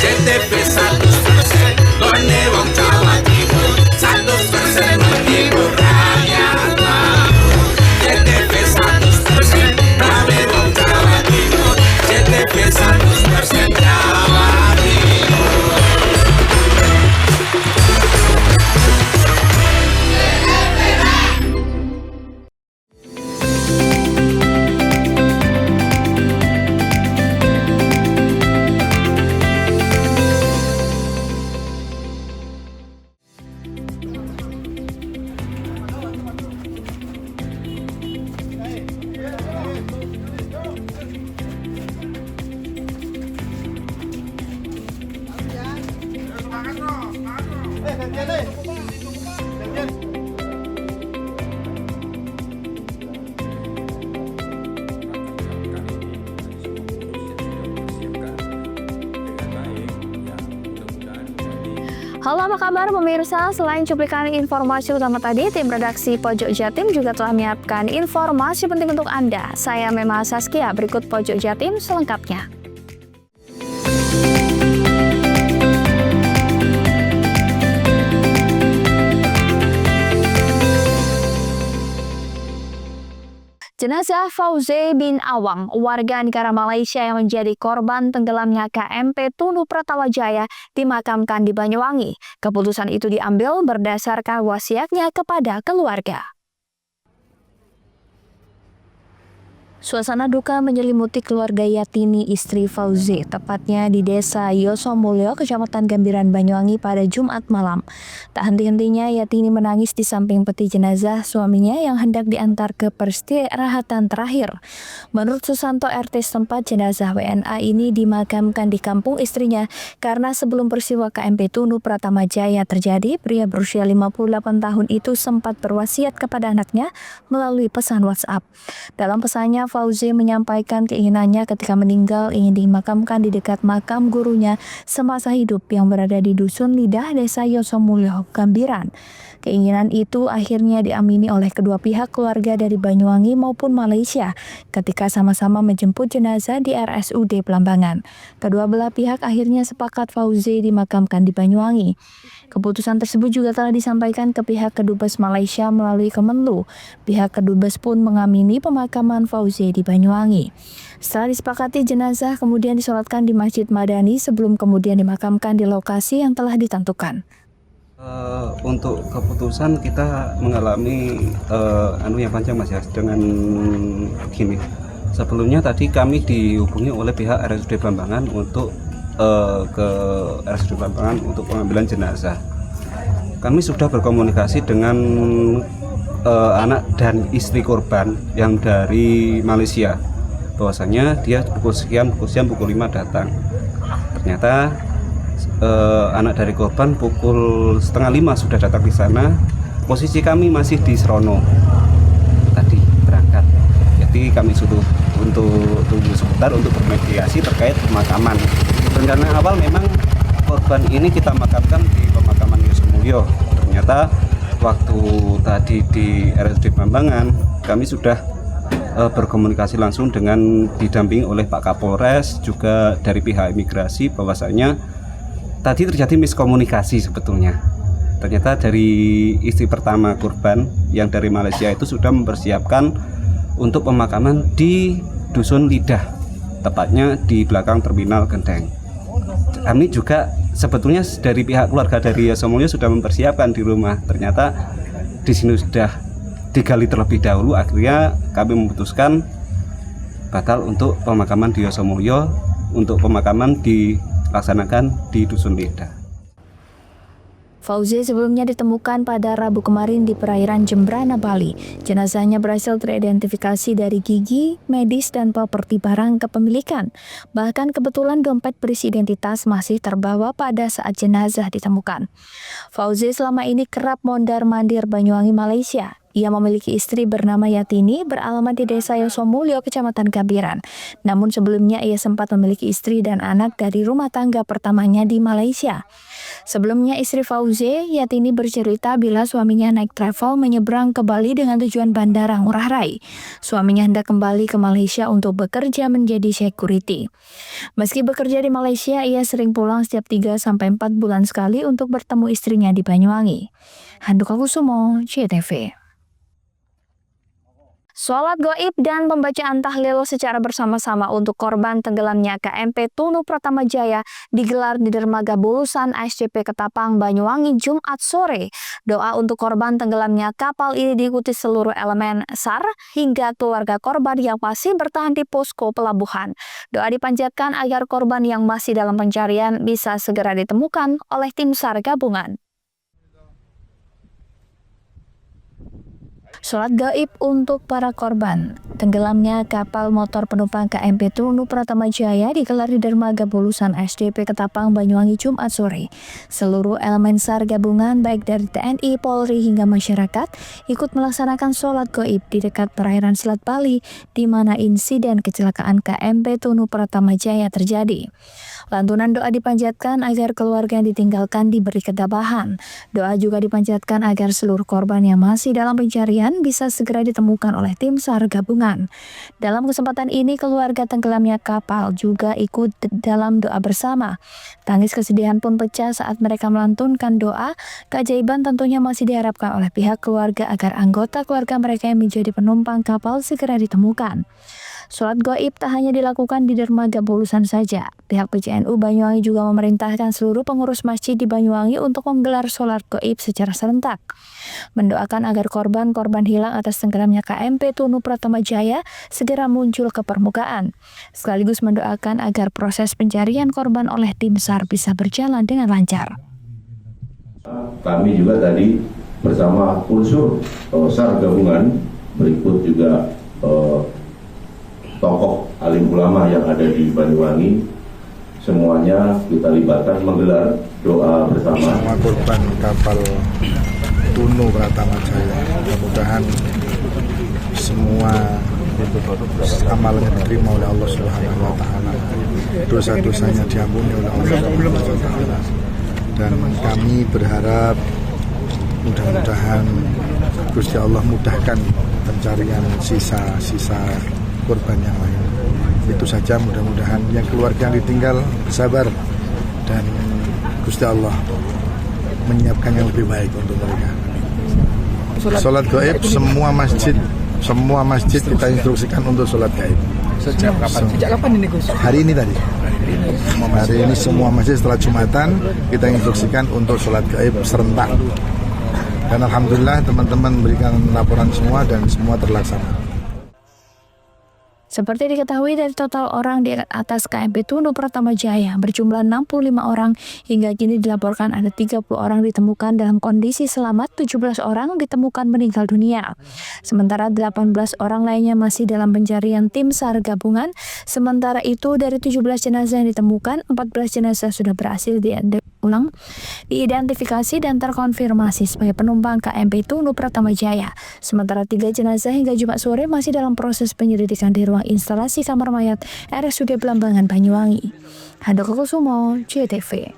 CTP 100% Bone wong Jawa Timur 100% menghibur rakyat makmur. CTP 100% Bone wong Jawa Timur. CTP 100% Jawa Timur. Halo, apa kabar pemirsa? Selain cuplikan informasi utama tadi, tim redaksi Pojok Jatim juga telah menyiapkan informasi penting untuk Anda. Saya Mema Saskia, berikut Pojok Jatim selengkapnya. Jenazah Fauzi bin Awang, warga negara Malaysia yang menjadi korban tenggelamnya KMP Tunu Pratawajaya, dimakamkan di Banyuwangi. Keputusan itu diambil berdasarkan wasiatnya kepada keluarga. Suasana duka menyelimuti keluarga Yatini, istri Fauzi, tepatnya di Desa Yosomulyo, Kecamatan Gambiran, Banyuwangi pada Jumat malam. Tak henti-hentinya Yatini menangis di samping peti jenazah suaminya yang hendak diantar ke peristirahatan terakhir. Menurut Susanto RT setempat, jenazah WNA ini dimakamkan di kampung istrinya karena sebelum peristiwa KMP Tunu Pratawajaya terjadi, pria berusia 58 tahun itu sempat berwasiat kepada anaknya melalui pesan WhatsApp. Dalam pesannya, Fauzi menyampaikan keinginannya ketika meninggal ingin dimakamkan di dekat makam gurunya semasa hidup yang berada di Dusun Lidah, Desa Yosomulyo, Gambiran. Keinginan itu akhirnya diamini oleh kedua pihak keluarga dari Banyuwangi maupun Malaysia ketika sama-sama menjemput jenazah di RSUD Belambangan. Kedua belah pihak akhirnya sepakat Fauzi dimakamkan di Banyuwangi. Keputusan tersebut juga telah disampaikan ke pihak Kedubes Malaysia melalui Kemenlu. Pihak Kedubes pun mengamini pemakaman Fauzi di Banyuwangi. Setelah disepakati, jenazah kemudian disolatkan di Masjid Madani sebelum kemudian dimakamkan di lokasi yang telah ditentukan. Untuk keputusan kita mengalami yang panjang Mas ya, dengan gini. Sebelumnya tadi kami dihubungi oleh pihak RSUD Belambangan untuk ke RSUD Belambangan untuk pengambilan jenazah. Kami sudah berkomunikasi dengan anak dan istri korban yang dari Malaysia, bahwasanya dia pukul sekian, pukul 5 datang. Ternyata anak dari korban pukul 4:30 sudah datang di sana. Posisi kami masih di Serono tadi berangkat. Jadi kami suruh untuk tunggu sebentar untuk bermediasi terkait pemakaman. Rencana awal memang korban ini kita makamkan di pemakaman Yosomulyo. Ternyata waktu tadi di RSUD Belambangan kami sudah berkomunikasi langsung dengan didampingi oleh Pak Kapolres juga dari pihak imigrasi, bahwasanya tadi terjadi miskomunikasi sebetulnya. Ternyata dari istri pertama korban yang dari Malaysia itu sudah mempersiapkan untuk pemakaman di Dusun Lidah, tepatnya di belakang Terminal Gendeng. Kami juga sebetulnya dari pihak keluarga dari Yosomulyo sudah mempersiapkan di rumah. Ternyata di sini sudah digali terlebih dahulu, akhirnya kami memutuskan batal untuk pemakaman di Yosomulyo, untuk pemakaman dilaksanakan di Dusun Lidah. Fauzi sebelumnya ditemukan pada Rabu kemarin di perairan Jembrana, Bali. Jenazahnya berhasil teridentifikasi dari gigi, medis, dan properti barang kepemilikan. Bahkan kebetulan dompet berisi identitas masih terbawa pada saat jenazah ditemukan. Fauzi selama ini kerap mondar-mandir Banyuwangi, Malaysia. Ia memiliki istri bernama Yatini beralamat di Desa Yosomulyo, Kecamatan Gambiran. Namun sebelumnya ia sempat memiliki istri dan anak dari rumah tangga pertamanya di Malaysia. Sebelumnya istri Fauzi, Yatini bercerita bila suaminya naik travel menyeberang ke Bali dengan tujuan Bandara Ngurah Rai. Suaminya hendak kembali ke Malaysia untuk bekerja menjadi security. Meski bekerja di Malaysia, ia sering pulang setiap 3-4 bulan sekali untuk bertemu istrinya di Banyuwangi. Handoko Kusumo, CTV. Sholat goib dan pembacaan tahlil secara bersama-sama untuk korban tenggelamnya KMP Tunu Pratama Jaya digelar di Dermaga Bulusan ASDP Ketapang, Banyuwangi, Jumat sore. Doa untuk korban tenggelamnya kapal ini diikuti seluruh elemen SAR hingga keluarga korban yang masih bertahan di posko pelabuhan. Doa dipanjatkan agar korban yang masih dalam pencarian bisa segera ditemukan oleh tim SAR gabungan. Sholat gaib untuk para korban tenggelamnya kapal motor penumpang KMP Tunu Pratama Jaya digelar di Dermaga Bulusan ASDP Ketapang, Banyuwangi, Jumat sore. Seluruh elemen SAR gabungan baik dari TNI, Polri hingga masyarakat ikut melaksanakan sholat gaib di dekat perairan Selat Bali di mana insiden kecelakaan KMP Tunu Pratama Jaya terjadi. Lantunan doa dipanjatkan agar keluarga yang ditinggalkan diberi ketabahan. Doa juga dipanjatkan agar seluruh korban yang masih dalam pencarian bisa segera ditemukan oleh tim SAR gabungan. Dalam kesempatan ini, keluarga tenggelamnya kapal juga ikut dalam doa bersama. Tangis kesedihan pun pecah saat mereka melantunkan doa. Keajaiban tentunya masih diharapkan oleh pihak keluarga agar anggota keluarga mereka yang menjadi penumpang kapal segera ditemukan. Sholat gaib tak hanya dilakukan di Dermaga Bulusan saja. Pihak PCNU Banyuwangi juga memerintahkan seluruh pengurus masjid di Banyuwangi untuk menggelar sholat gaib secara serentak. Mendoakan agar korban-korban hilang atas tenggelamnya KMP Tunu Pratama Jaya segera muncul ke permukaan. Sekaligus mendoakan agar proses pencarian korban oleh tim SAR bisa berjalan dengan lancar. Kami juga tadi bersama unsur SAR gabungan, berikut juga tokoh alim ulama yang ada di Banyuwangi, semuanya kita libatkan menggelar doa bersama. Sama korban kapal Tunu Pratama Jaya, mudah-mudahan semua amalnya diterima oleh Allah Subhanahu wa Ta'ala, dosa-dosanya diampuni oleh Allah Subhanahu wa Ta'ala, dan kami berharap mudah-mudahan Gusti Allah mudahkan pencarian sisa-sisa korban yang lain. Itu saja, mudah-mudahan yang keluarga yang ditinggal sabar dan Gusti Allah menyiapkan yang lebih baik untuk mereka. Sholat gaib semua masjid kita instruksikan untuk sholat gaib. Sejak kapan ini Gus? Hari ini tadi. Hari ini semua masjid setelah Jumatan kita instruksikan untuk sholat gaib serentak. Dan alhamdulillah teman-teman memberikan laporan semua dan semua terlaksana. Seperti diketahui dari total orang di atas KMP Tunu Pratama Jaya berjumlah 65 orang, hingga kini dilaporkan ada 30 orang ditemukan dalam kondisi selamat, 17 orang ditemukan meninggal dunia. Sementara 18 orang lainnya masih dalam pencarian tim SAR gabungan. Sementara itu dari 17 jenazah yang ditemukan, 14 jenazah sudah berhasil diidentifikasi dan terkonfirmasi sebagai penumpang KMP Tunu Pratama Jaya. Sementara 3 jenazah hingga Jumat sore masih dalam proses penyelidikan di ruang instalasi kamar mayat RSUD Belambangan, Banyuwangi. Handoko Kusumo, CTV.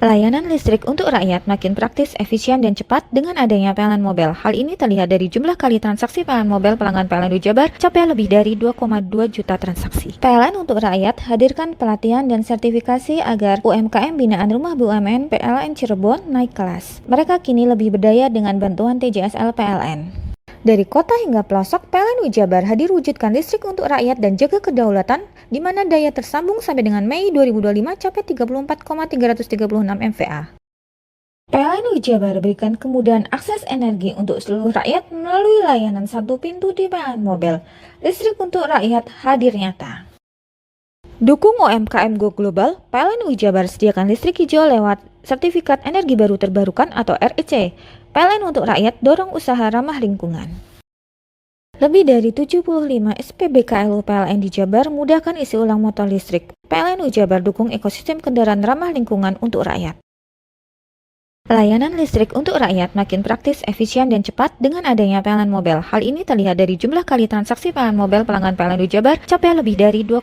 Layanan listrik untuk rakyat makin praktis, efisien, dan cepat dengan adanya PLN Mobile. Hal ini terlihat dari jumlah kali transaksi PLN Mobile pelanggan PLN Jabar capai lebih dari 2,2 juta transaksi. PLN untuk rakyat hadirkan pelatihan dan sertifikasi agar UMKM binaan Rumah BUMN PLN Cirebon naik kelas. Mereka kini lebih berdaya dengan bantuan TJSL PLN. Dari kota hingga pelosok, PLN Jabar hadir wujudkan listrik untuk rakyat dan jaga kedaulatan, di mana daya tersambung sampai dengan Mei 2025 capai 34,336 MVA. PLN Jabar berikan kemudahan akses energi untuk seluruh rakyat melalui layanan satu pintu di PLN Mobile. Listrik untuk rakyat hadir nyata. Dukung UMKM Go Global, PLN Jabar sediakan listrik hijau lewat Sertifikat Energi Baru Terbarukan atau REC. PLN untuk rakyat dorong usaha ramah lingkungan. Lebih dari 75 SPBKLU PLN di Jabar mudahkan isi ulang motor listrik. PLN Jabar dukung ekosistem kendaraan ramah lingkungan untuk rakyat. Layanan listrik untuk rakyat makin praktis, efisien, dan cepat dengan adanya PLN Mobile. Hal ini terlihat dari jumlah kali transaksi PLN Mobile pelanggan PLN Jabar capai lebih dari 2,2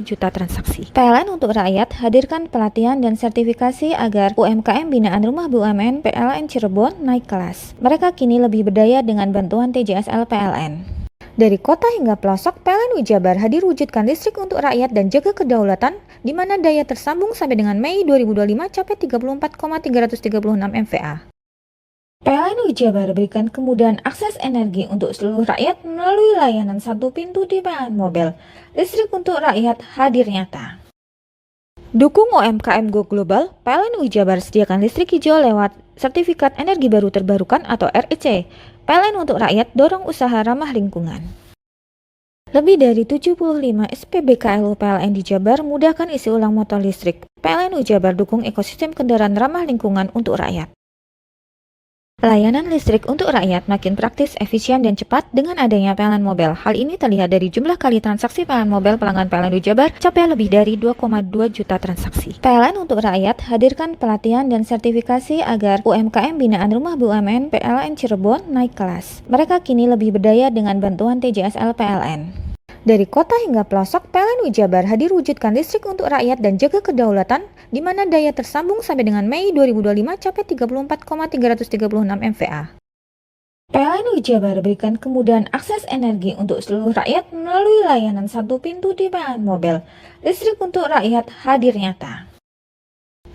juta transaksi. PLN untuk rakyat hadirkan pelatihan dan sertifikasi agar UMKM binaan Rumah BUMN PLN Cirebon naik kelas. Mereka kini lebih berdaya dengan bantuan TJSL PLN. Dari kota hingga pelosok, PLN Jabar hadir wujudkan listrik untuk rakyat dan jaga kedaulatan, di mana daya tersambung sampai dengan Mei 2025 capai 34,336 MVA. PLN Jabar berikan kemudahan akses energi untuk seluruh rakyat melalui layanan satu pintu di PLN Mobile. Listrik untuk rakyat hadir nyata. Dukung UMKM Go Global, PLN Jabar sediakan listrik hijau lewat Sertifikat Energi Baru Terbarukan atau REC. PLN untuk rakyat dorong usaha ramah lingkungan. Lebih dari 75 SPBKLU PLN di Jabar mudahkan isi ulang motor listrik. PLN Jabar dukung ekosistem kendaraan ramah lingkungan untuk rakyat. Layanan listrik untuk rakyat makin praktis, efisien, dan cepat dengan adanya PLN Mobile. Hal ini terlihat dari jumlah kali transaksi PLN Mobile pelanggan PLN Jabar capai lebih dari 2,2 juta transaksi. PLN untuk rakyat hadirkan pelatihan dan sertifikasi agar UMKM binaan Rumah BUMN PLN Cirebon naik kelas. Mereka kini lebih berdaya dengan bantuan TJSL PLN. Dari kota hingga pelosok, PLN Jabar hadir wujudkan listrik untuk rakyat dan jaga kedaulatan, di mana daya tersambung sampai dengan Mei 2025 capai 34,336 MVA. PLN Jabar berikan kemudahan akses energi untuk seluruh rakyat melalui layanan satu pintu di PLN Mobile. Listrik untuk rakyat hadir nyata.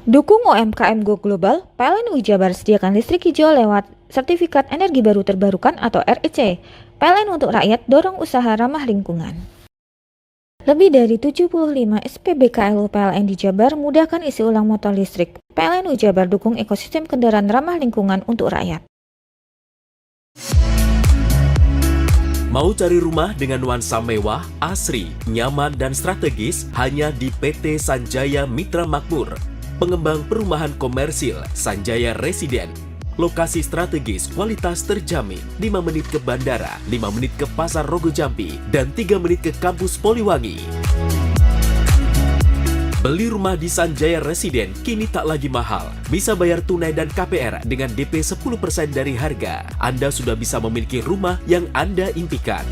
Dukung UMKM Go Global, PLN Jabar sediakan listrik hijau lewat Sertifikat Energi Baru Terbarukan atau REC. PLN untuk rakyat dorong usaha ramah lingkungan. Lebih dari 75 SPBKLU PLN di Jabar mudahkan isi ulang motor listrik. PLN Jabar dukung ekosistem kendaraan ramah lingkungan untuk rakyat. Mau cari rumah dengan nuansa mewah, asri, nyaman, dan strategis hanya di PT Sanjaya Mitra Makmur. Pengembang perumahan komersil Sanjaya Residen. Lokasi strategis, kualitas terjamin, 5 menit ke bandara, 5 menit ke Pasar Rogo Jambi, dan 3 menit ke kampus Poliwangi. Beli rumah di Sanjaya Residen kini tak lagi mahal. Bisa bayar tunai dan KPR dengan DP 10% dari harga. Anda sudah bisa memiliki rumah yang Anda impikan.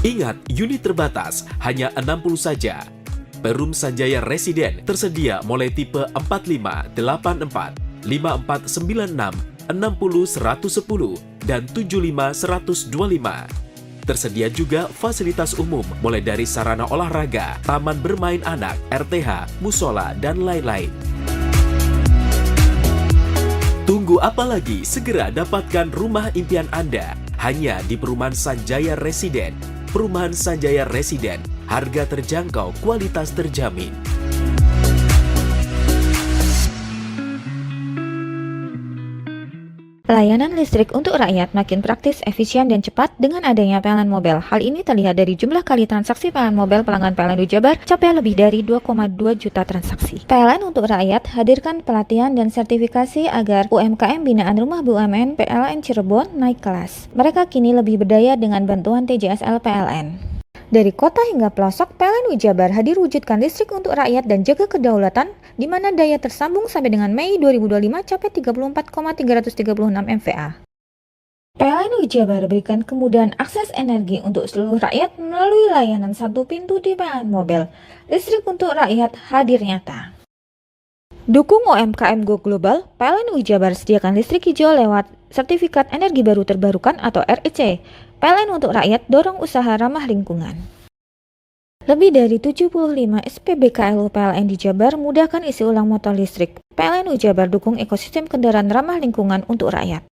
Ingat, unit terbatas, hanya 60 saja. Perum Sanjaya Residen tersedia mulai tipe 45, 84, 5496, 60 110, dan 75 125. Tersedia juga fasilitas umum mulai dari sarana olahraga, taman bermain anak, RTH, musola, dan lain-lain. Tunggu apa lagi? Segera dapatkan rumah impian Anda hanya di Perumahan Sanjaya Residen. Perumahan Sanjaya Residen, harga terjangkau, kualitas terjamin. Layanan listrik untuk rakyat makin praktis, efisien, dan cepat dengan adanya PLN Mobile. Hal ini terlihat dari jumlah kali transaksi PLN Mobile pelanggan PLN Jabar capai lebih dari 2,2 juta transaksi. PLN untuk rakyat hadirkan pelatihan dan sertifikasi agar UMKM binaan Rumah BUMN PLN Cirebon naik kelas. Mereka kini lebih berdaya dengan bantuan TJSL PLN. Dari kota hingga pelosok, PLN Jabar hadir wujudkan listrik untuk rakyat dan jaga kedaulatan, di mana daya tersambung sampai dengan Mei 2025 capai 34,336 MVA. PLN Jabar berikan kemudahan akses energi untuk seluruh rakyat melalui layanan satu pintu di PLN Mobile. Listrik untuk rakyat hadir nyata. Dukung UMKM Go Global, PLN Jabar sediakan listrik hijau lewat Sertifikat Energi Baru Terbarukan atau REC. PLN untuk rakyat dorong usaha ramah lingkungan. Lebih dari 75 SPBKLU PLN di Jabar mudahkan isi ulang motor listrik. PLN Jabar dukung ekosistem kendaraan ramah lingkungan untuk rakyat.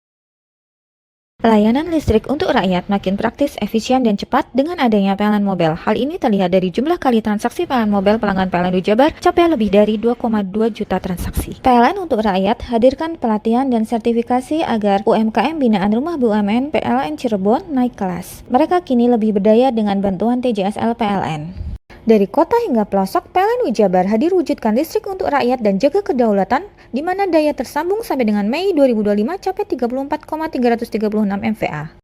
Layanan listrik untuk rakyat makin praktis, efisien, dan cepat dengan adanya PLN Mobile. Hal ini terlihat dari jumlah kali transaksi PLN Mobile pelanggan PLN Jabar capai lebih dari 2,2 juta transaksi. PLN untuk rakyat hadirkan pelatihan dan sertifikasi agar UMKM binaan Rumah BUMN PLN Cirebon naik kelas. Mereka kini lebih berdaya dengan bantuan TJSL PLN. Dari kota hingga pelosok, PLN Jabar hadir wujudkan listrik untuk rakyat dan jaga kedaulatan, di mana daya tersambung sampai dengan Mei 2025 capai 34,336 MVA.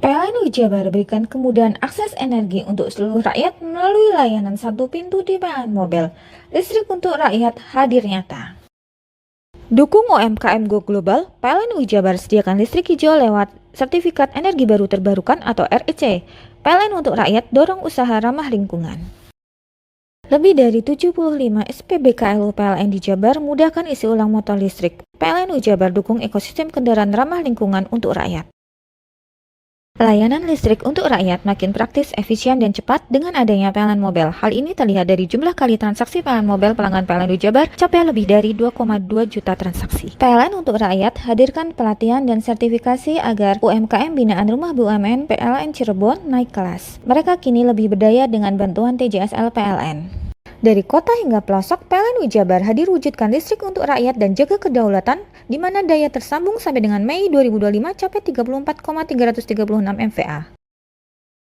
PLN Jabar berikan kemudahan akses energi untuk seluruh rakyat melalui layanan satu pintu di PLN Mobile. Listrik untuk rakyat hadir nyata. Dukung UMKM Go Global, PLN Jabar sediakan listrik hijau lewat Sertifikat Energi Baru Terbarukan atau REC. PLN untuk rakyat dorong usaha ramah lingkungan. Lebih dari 75 SPBKLU PLN di Jabar mudahkan isi ulang motor listrik. PLN Jabar dukung ekosistem kendaraan ramah lingkungan untuk rakyat. Layanan listrik untuk rakyat makin praktis, efisien, dan cepat dengan adanya PLN Mobile. Hal ini terlihat dari jumlah kali transaksi PLN Mobile pelanggan PLN Jabar capai lebih dari 2,2 juta transaksi. PLN untuk rakyat hadirkan pelatihan dan sertifikasi agar UMKM binaan Rumah BUMN PLN Cirebon naik kelas. Mereka kini lebih berdaya dengan bantuan TJSL PLN. Dari kota hingga pelosok, PLN Jabar hadir wujudkan listrik untuk rakyat dan jaga kedaulatan, di mana daya tersambung sampai dengan Mei 2025 capai 34,336 MVA.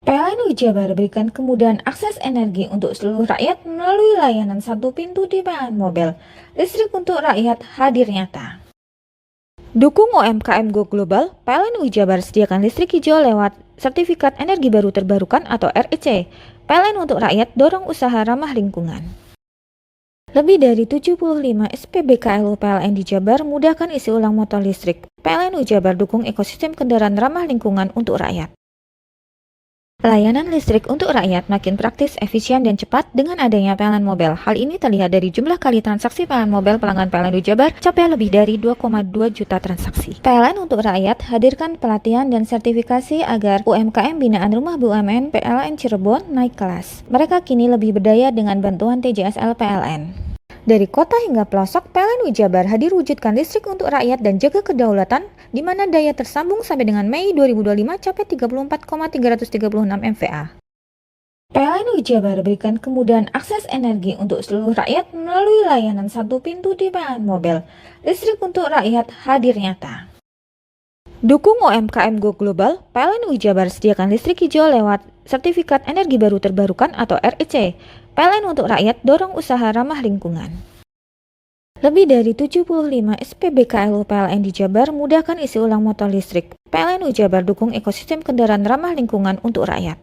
PLN Jabar berikan kemudahan akses energi untuk seluruh rakyat melalui layanan satu pintu di PLN Mobile. Listrik untuk rakyat hadir nyata. Dukung UMKM Go Global, PLN Jabar sediakan listrik hijau lewat Sertifikat Energi Baru Terbarukan atau REC. PLN untuk rakyat dorong usaha ramah lingkungan. Lebih dari 75 SPBKLU PLN di Jabar mudahkan isi ulang motor listrik. PLN Jabar dukung ekosistem kendaraan ramah lingkungan untuk rakyat. Layanan listrik untuk rakyat makin praktis, efisien, dan cepat dengan adanya PLN Mobile. Hal ini terlihat dari jumlah kali transaksi PLN Mobile pelanggan PLN Jabar capai lebih dari 2,2 juta transaksi. PLN untuk rakyat hadirkan pelatihan dan sertifikasi agar UMKM binaan Rumah BUMN PLN Cirebon naik kelas. Mereka kini lebih berdaya dengan bantuan TJSL PLN. Dari kota hingga pelosok, PLN Jabar hadir wujudkan listrik untuk rakyat dan jaga kedaulatan, di mana daya tersambung sampai dengan Mei 2025 capai 34,336 MVA. PLN Jabar berikan kemudahan akses energi untuk seluruh rakyat melalui layanan satu pintu di PLN Mobile. Listrik untuk rakyat hadir nyata. Dukung UMKM Go Global, PLN Jabar sediakan listrik hijau lewat Sertifikat Energi Baru Terbarukan atau REC. PLN untuk rakyat dorong usaha ramah lingkungan. Lebih dari 75 SPBKLU PLN di Jabar mudahkan isi ulang motor listrik. PLN Jabar dukung ekosistem kendaraan ramah lingkungan untuk rakyat.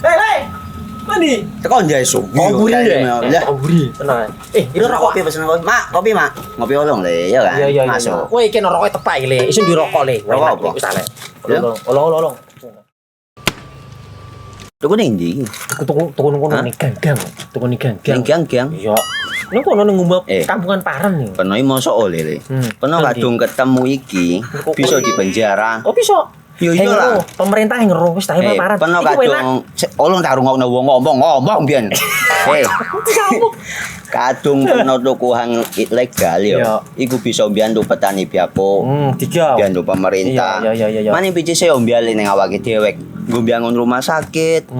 Hei, mandi. Tekan jaya su. Koburi ya. Koburi. Tenang. Ini rokok kopi pesen kopi. Mak, kopi mak. Ngopi olong le, ya kan? Iya. Masuk. Kowe iki rokoknya tepak iki le. Isin dirokok le. Rokok apa? Wis ale. Olong. Tuku ning ndi? Tuku ngono ning gang. Tuku ning gang. Ning gang. Iya. Ning kono ning ngumba kampungan Paren nih. Peno iki mosok oleh le. Peno kadung ketemu iki bisa dipenjara. Oh bisa. Yo iya lah. Pemerintah yang ngeru wis tahe Paren. Peno kadung olong tak rungokno wong ngomong biyen. Kadung peno tuku hang ilegal yo. Iku bisa mbiyantu petani biako. Tiga. Mbiyantu pemerintah. Iya. Mane picise yo mbiali ning awake dhewe. Nggo mbangun rumah sakit.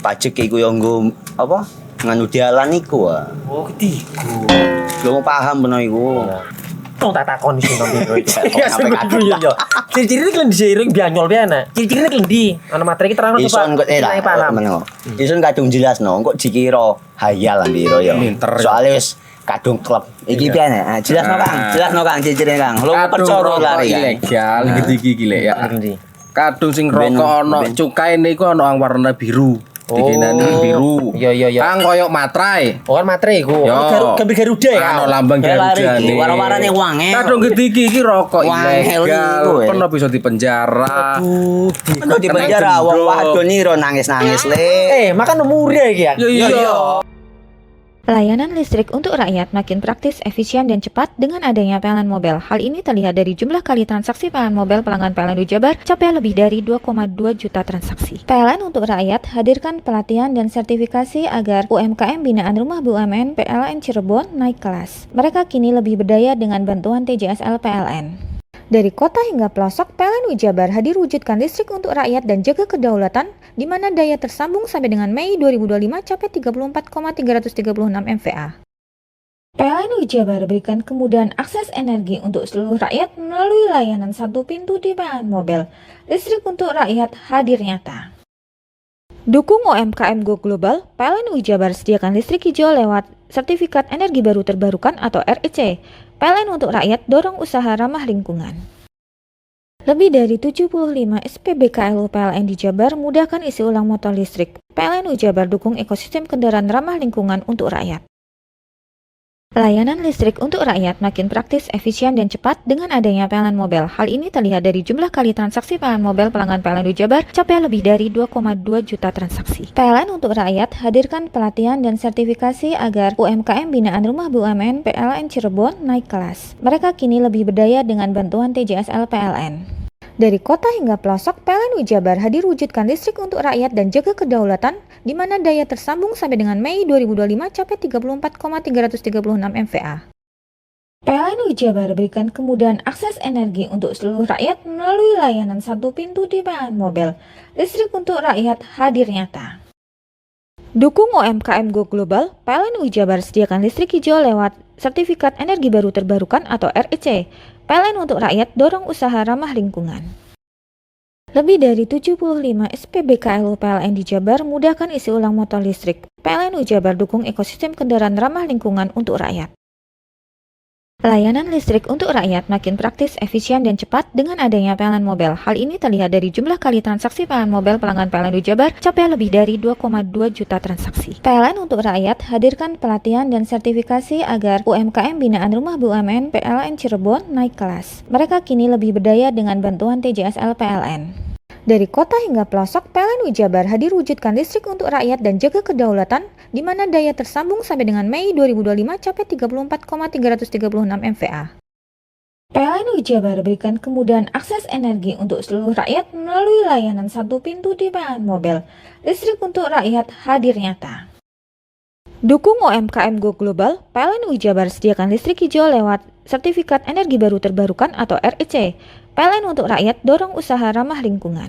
Pajak iku yo nggo apa? Nganu dalan iku. Oh, ketiku. Lu paham peno iku. Tong tak takon sing nang biro iki. Ya yo. Ciri-cirine klend diseiring bianyol piye ana. Ciri-cirine klendi. Ana materi iki terang Ison kok paham. Ison kadung jelasno, kok dikira hayal biro yo. Soale wis kadung klub. Iki piye nek? Jelasno Kang ciri-cirine Kang. Lu percaya lari ilegal iki lek ya. Kadung sing rokok ana cukae niku ana warna biru. Dikenani biru. Iya. Kang koyo matrai. Oh kan matrai iku. Gambar Garuda ya. Ana lambang Garuda. Warna-warnane wange. Kadung gede iki rokok ilegal. Pernah bisa dipenjara. Pernah dipenjara wong wadon iro nangis-nangis le. Makan murah iki ya. Iya. Layanan listrik untuk rakyat makin praktis, efisien, dan cepat dengan adanya PLN Mobile. Hal ini terlihat dari jumlah kali transaksi PLN Mobile pelanggan PLN Jabar capai lebih dari 2,2 juta transaksi. PLN untuk rakyat hadirkan pelatihan dan sertifikasi agar UMKM binaan Rumah BUMN PLN Cirebon naik kelas. Mereka kini lebih berdaya dengan bantuan TJSL PLN. Dari kota hingga pelosok, PLN Jabar hadir wujudkan listrik untuk rakyat dan jaga kedaulatan, di mana daya tersambung sampai dengan Mei 2025 capai 34,336 MVA. PLN Jabar berikan kemudahan akses energi untuk seluruh rakyat melalui layanan satu pintu di PLN Mobile. Listrik untuk rakyat hadir nyata. Dukung UMKM Go Global, PLN Jabar sediakan listrik hijau lewat Sertifikat Energi Baru Terbarukan atau REC. PLN untuk rakyat dorong usaha ramah lingkungan. Lebih dari 75 SPBKLU PLN di Jabar mudahkan isi ulang motor listrik. PLN Jabar dukung ekosistem kendaraan ramah lingkungan untuk rakyat. Layanan listrik untuk rakyat makin praktis, efisien, dan cepat dengan adanya PLN Mobile. Hal ini terlihat dari jumlah kali transaksi PLN Mobile pelanggan PLN Jabar capai lebih dari 2,2 juta transaksi. PLN untuk rakyat hadirkan pelatihan dan sertifikasi agar UMKM binaan Rumah BUMN PLN Cirebon naik kelas. Mereka kini lebih berdaya dengan bantuan TJSL PLN. Dari kota hingga pelosok, PLN Jabar hadir wujudkan listrik untuk rakyat dan jaga kedaulatan, di mana daya tersambung sampai dengan Mei 2025 capai 34,336 MVA. PLN Jabar berikan kemudahan akses energi untuk seluruh rakyat melalui layanan satu pintu di PLN Mobile. Listrik untuk rakyat hadir nyata. Dukung UMKM Go Global, PLN Jabar sediakan listrik hijau lewat Sertifikat Energi Baru Terbarukan atau REC. PLN untuk rakyat dorong usaha ramah lingkungan. Lebih dari 75 SPBKLU PLN di Jabar mudahkan isi ulang motor listrik. PLN Jabar dukung ekosistem kendaraan ramah lingkungan untuk rakyat. Layanan listrik untuk rakyat makin praktis, efisien, dan cepat dengan adanya PLN Mobile. Hal ini terlihat dari jumlah kali transaksi PLN Mobile pelanggan PLN Jabar capai lebih dari 2,2 juta transaksi. PLN untuk rakyat hadirkan pelatihan dan sertifikasi agar UMKM binaan Rumah BUMN PLN Cirebon naik kelas. Mereka kini lebih berdaya dengan bantuan TJSL PLN. Dari kota hingga pelosok, PLN Jabar hadir wujudkan listrik untuk rakyat dan jaga kedaulatan, di mana daya tersambung sampai dengan Mei 2025 capai 34,336 MVA. PLN Jabar berikan kemudahan akses energi untuk seluruh rakyat melalui layanan satu pintu di PLN Mobile. Listrik untuk rakyat hadir nyata. Dukung UMKM Go Global, PLN Jabar sediakan listrik hijau lewat Sertifikat Energi Baru Terbarukan atau REC. PLN untuk rakyat dorong usaha ramah lingkungan.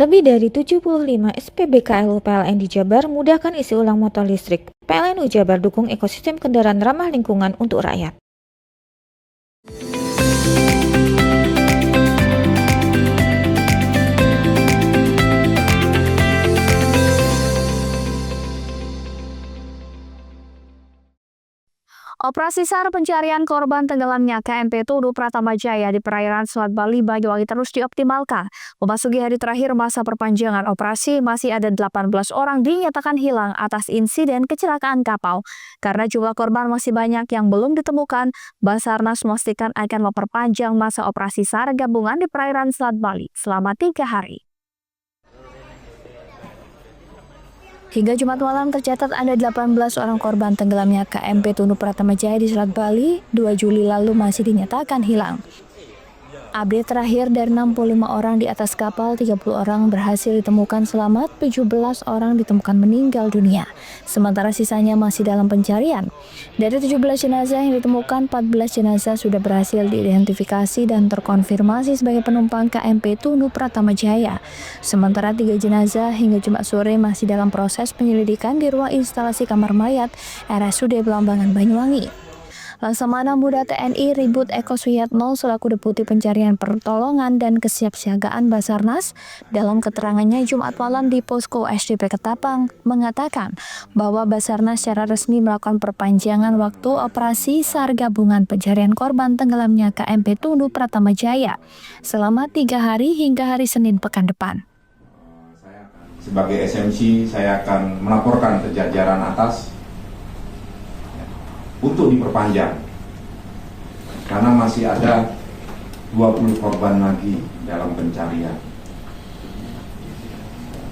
Lebih dari 75 SPBKLU PLN di Jabar mudahkan isi ulang motor listrik. PLN Jabar dukung ekosistem kendaraan ramah lingkungan untuk rakyat. Operasi SAR pencarian korban tenggelamnya KMP Tunu Pratama Jaya di perairan Selat Bali Banyuwangi terus dioptimalkan. Memasuki hari terakhir masa perpanjangan operasi, masih ada 18 orang dinyatakan hilang atas insiden kecelakaan kapal. Karena jumlah korban masih banyak yang belum ditemukan, Basarnas memastikan akan memperpanjang masa operasi SAR gabungan di perairan Selat Bali selama 3 hari. Hingga Jumat malam tercatat ada 18 orang korban tenggelamnya KMP Tunu Pratama Jaya di Selat Bali 2 Juli lalu masih dinyatakan hilang. Update terakhir dari 65 orang di atas kapal, 30 orang berhasil ditemukan selamat, 17 orang ditemukan meninggal dunia. Sementara sisanya masih dalam pencarian. Dari 17 jenazah yang ditemukan, 14 jenazah sudah berhasil diidentifikasi dan terkonfirmasi sebagai penumpang KMP Tunu Pratama Jaya. Sementara 3 jenazah hingga Jumat sore masih dalam proses penyelidikan di ruang instalasi kamar mayat RSUD Belambangan Banyuwangi. Laksamana Muda TNI Ribut Eko Suyatno selaku Deputi Pencarian Pertolongan dan Kesiapsiagaan Basarnas dalam keterangannya Jumat malam di Posko SDP Ketapang mengatakan bahwa Basarnas secara resmi melakukan perpanjangan waktu operasi SAR gabungan pencarian korban tenggelamnya KMP Tunu Pratama Jaya selama 3 hari hingga hari Senin pekan depan. Sebagai SMC saya akan melaporkan ke jajaran atas untuk diperpanjang karena masih ada 20 korban lagi dalam pencarian.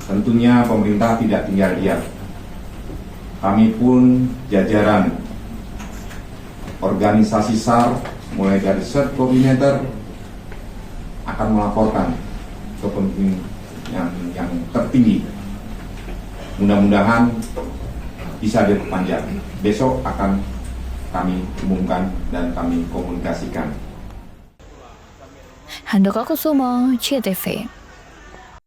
Tentunya pemerintah tidak tinggal diam. Kami pun jajaran organisasi SAR mulai dari Search Coordinator akan melaporkan ke pimpinan yang tertinggi. Mudah-mudahan bisa diperpanjang. Besok akan kami umumkan dan kami komunikasikan. Handoko Kusumo, CTV.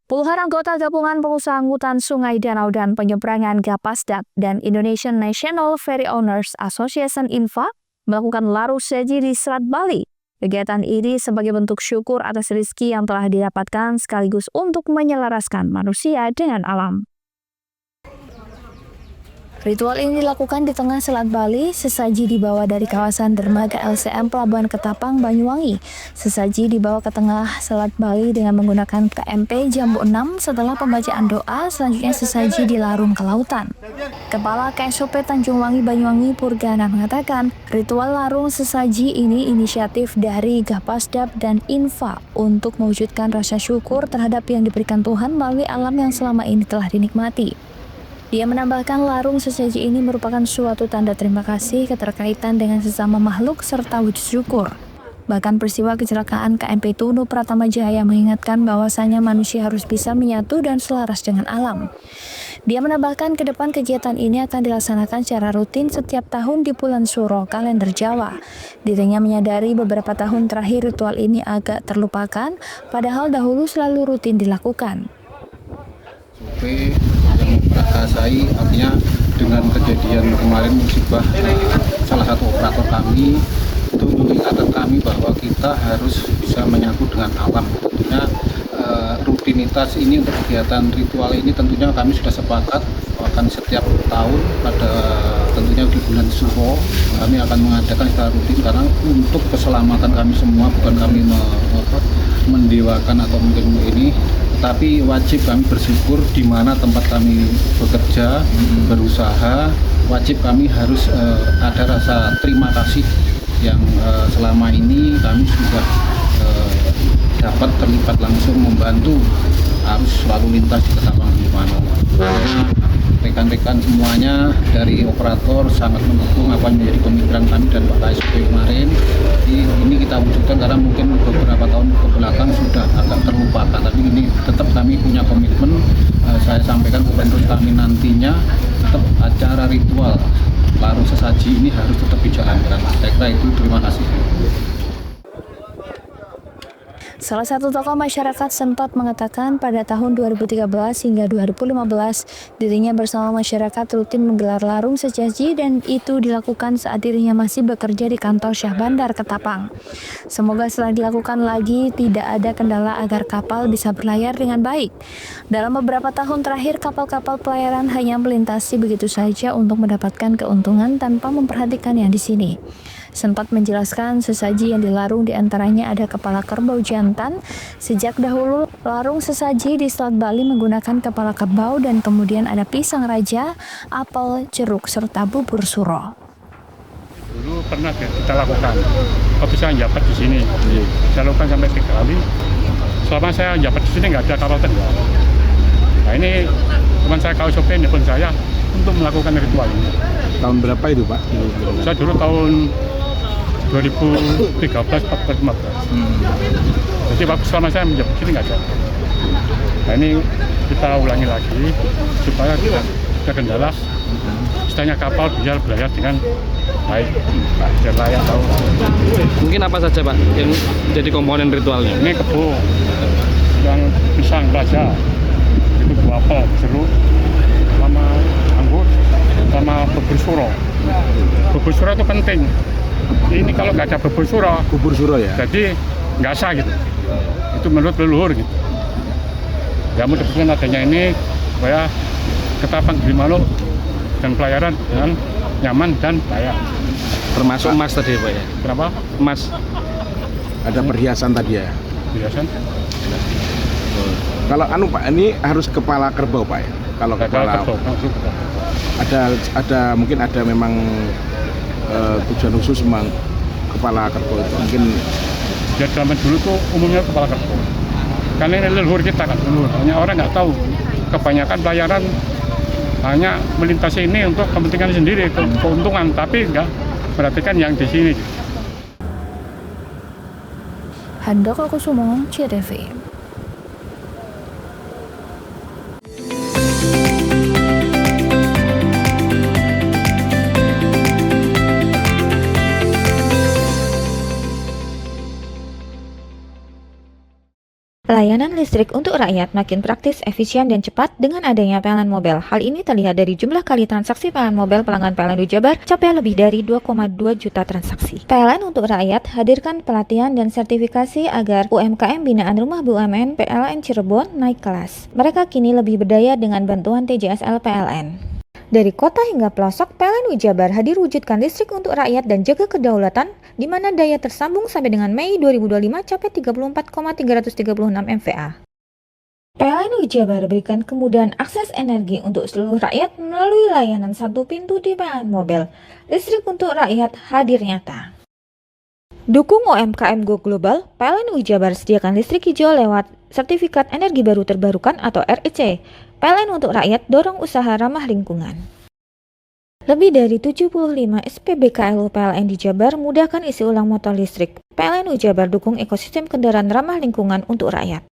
Puluhan anggota gabungan pengusaha angkutan sungai, danau, dan penyeberangan Gapasdap dan Indonesian National Ferry Owners Association (INFA) melakukan larung sesaji di Selat Bali. Kegiatan ini sebagai bentuk syukur atas rezeki yang telah didapatkan sekaligus untuk menyelaraskan manusia dengan alam. Ritual ini dilakukan di tengah Selat Bali. Sesaji dibawa dari kawasan dermaga LCM Pelabuhan Ketapang, Banyuwangi. Sesaji dibawa ke tengah Selat Bali dengan menggunakan KMP Jambu 6. Setelah pembacaan doa, selanjutnya sesaji dilarung ke lautan. Kepala KSOP Tanjung Wangi Banyuwangi Purgana mengatakan, ritual larung sesaji ini inisiatif dari Gapasdap dan INFA untuk mewujudkan rasa syukur terhadap yang diberikan Tuhan melalui alam yang selama ini telah dinikmati. Dia menambahkan larung sesaji ini merupakan suatu tanda terima kasih, keterkaitan dengan sesama makhluk, serta wujud syukur. Bahkan peristiwa kecelakaan KMP Tunu Pratama Jaya mengingatkan bahwasanya manusia harus bisa menyatu dan selaras dengan alam. Dia menambahkan ke depan kegiatan ini akan dilaksanakan secara rutin setiap tahun di bulan Suro, kalender Jawa. Dirinya menyadari beberapa tahun terakhir ritual ini agak terlupakan, padahal dahulu selalu rutin dilakukan. Yang merasai artinya dengan kejadian kemarin musibah salah satu operator kami itu mengingatkan kami bahwa kita harus bisa menyatu dengan alam. Tentunya rutinitas ini untuk kegiatan ritual ini tentunya kami sudah sepakat akan setiap tahun pada tentunya di bulan Suro kami akan mengadakan secara rutin karena untuk keselamatan kami semua, bukan kami mendewakan atau mungkin ini, tapi wajib kami bersyukur di mana tempat kami bekerja, berusaha, wajib kami harus ada rasa terima kasih yang selama ini kami sudah dapat terlibat langsung membantu arus lalu lintas di Ketapang Gimana. Rekan-rekan semuanya dari operator sangat mendukung apa yang menjadi pemikiran kami dan Pak KSP kemarin. Ini kita wujudkan karena mungkin beberapa tahun ke belakang sudah agak terlupakan, tapi ini tetap kami punya komitmen. Saya sampaikan ke penerus kami nantinya tetap acara ritual larung sesaji ini harus tetap dijalankan. Saya kira itu, terima kasih. Salah satu tokoh masyarakat sempat mengatakan pada tahun 2013 hingga 2015 dirinya bersama masyarakat rutin menggelar larung sesaji dan itu dilakukan saat dirinya masih bekerja di kantor Syah Bandar Ketapang. Semoga setelah dilakukan lagi tidak ada kendala agar kapal bisa berlayar dengan baik. Dalam beberapa tahun terakhir kapal-kapal pelayaran hanya melintasi begitu saja untuk mendapatkan keuntungan tanpa memperhatikan yang di sini. Sempat menjelaskan sesaji yang dilarung diantaranya ada kepala kerbau jantan. Sejak dahulu larung sesaji di Selat Bali menggunakan kepala kerbau dan kemudian ada pisang raja, apel, jeruk, serta bubur suro. Dulu pernah kita lakukan, pisang jabat di sini. Saya lakukan sampai 3 kali. Selama saya jabat di sini nggak ada kapal tenggelam. Nah ini teman saya KSOP nelfon saya untuk melakukan ritual ini. Tahun berapa itu Pak? Saya dulu tahun 2013, 14, 15. Jadi waktu selama saya menjabat sini nggak ada. Nah ini kita ulangi lagi supaya tidak ada kendala. Setidaknya kapal biar berlayar dengan baik, biar layak tahu. Mungkin apa saja Pak yang jadi komponen ritualnya? Ini kebo, yang pisang raja, itu buah apel, jeruk, sama anggur, sama bubur suro. Bubur suro itu penting. Ini kalau nggak ada bubur suro ya, jadi nggak sah gitu. Itu menurut leluhur gitu. Ya mudah-mudahan adanya ini supaya Ketapang Gilimanuk dan pelayaran dengan nyaman dan layak. Termasuk emas tadi Pak ya? Kenapa? Emas. Ada perhiasan tadi ya? Perhiasan. Kalau Pak, ini harus kepala kerbau Pak ya? Kalau kepala kerbau. Ada mungkin ada memang tujuan khusus memang kepala kerbau itu mungkin. Ya zaman dulu tuh umumnya kepala kerbau. Karena ini leluhur kita kan, leluhur. Hanya orang nggak tahu. Kebanyakan pelayaran hanya melintasi ini untuk kepentingan sendiri, keuntungan, tapi nggak perhatikan yang di sini. Handoko Kusumo, CTV. Layanan listrik untuk rakyat makin praktis, efisien, dan cepat dengan adanya PLN Mobile. Hal ini terlihat dari jumlah kali transaksi PLN Mobile pelanggan PLN Jabar capai lebih dari 2,2 juta transaksi. PLN untuk rakyat hadirkan pelatihan dan sertifikasi agar UMKM binaan Rumah BUMN PLN Cirebon naik kelas. Mereka kini lebih berdaya dengan bantuan TJSL PLN. Dari kota hingga pelosok, PLN Jabar hadir wujudkan listrik untuk rakyat dan jaga kedaulatan, di mana daya tersambung sampai dengan Mei 2025 capai 34,336 MVA. PLN Jabar berikan kemudahan akses energi untuk seluruh rakyat melalui layanan satu pintu di PLN Mobile. Listrik untuk rakyat hadir nyata. Dukung UMKM Go Global, PLN Jabar sediakan listrik hijau lewat Sertifikat Energi Baru Terbarukan atau REC. PLN untuk rakyat dorong usaha ramah lingkungan. Lebih dari 75 SPBKLU PLN di Jabar mudahkan isi ulang motor listrik. PLN Jabar dukung ekosistem kendaraan ramah lingkungan untuk rakyat.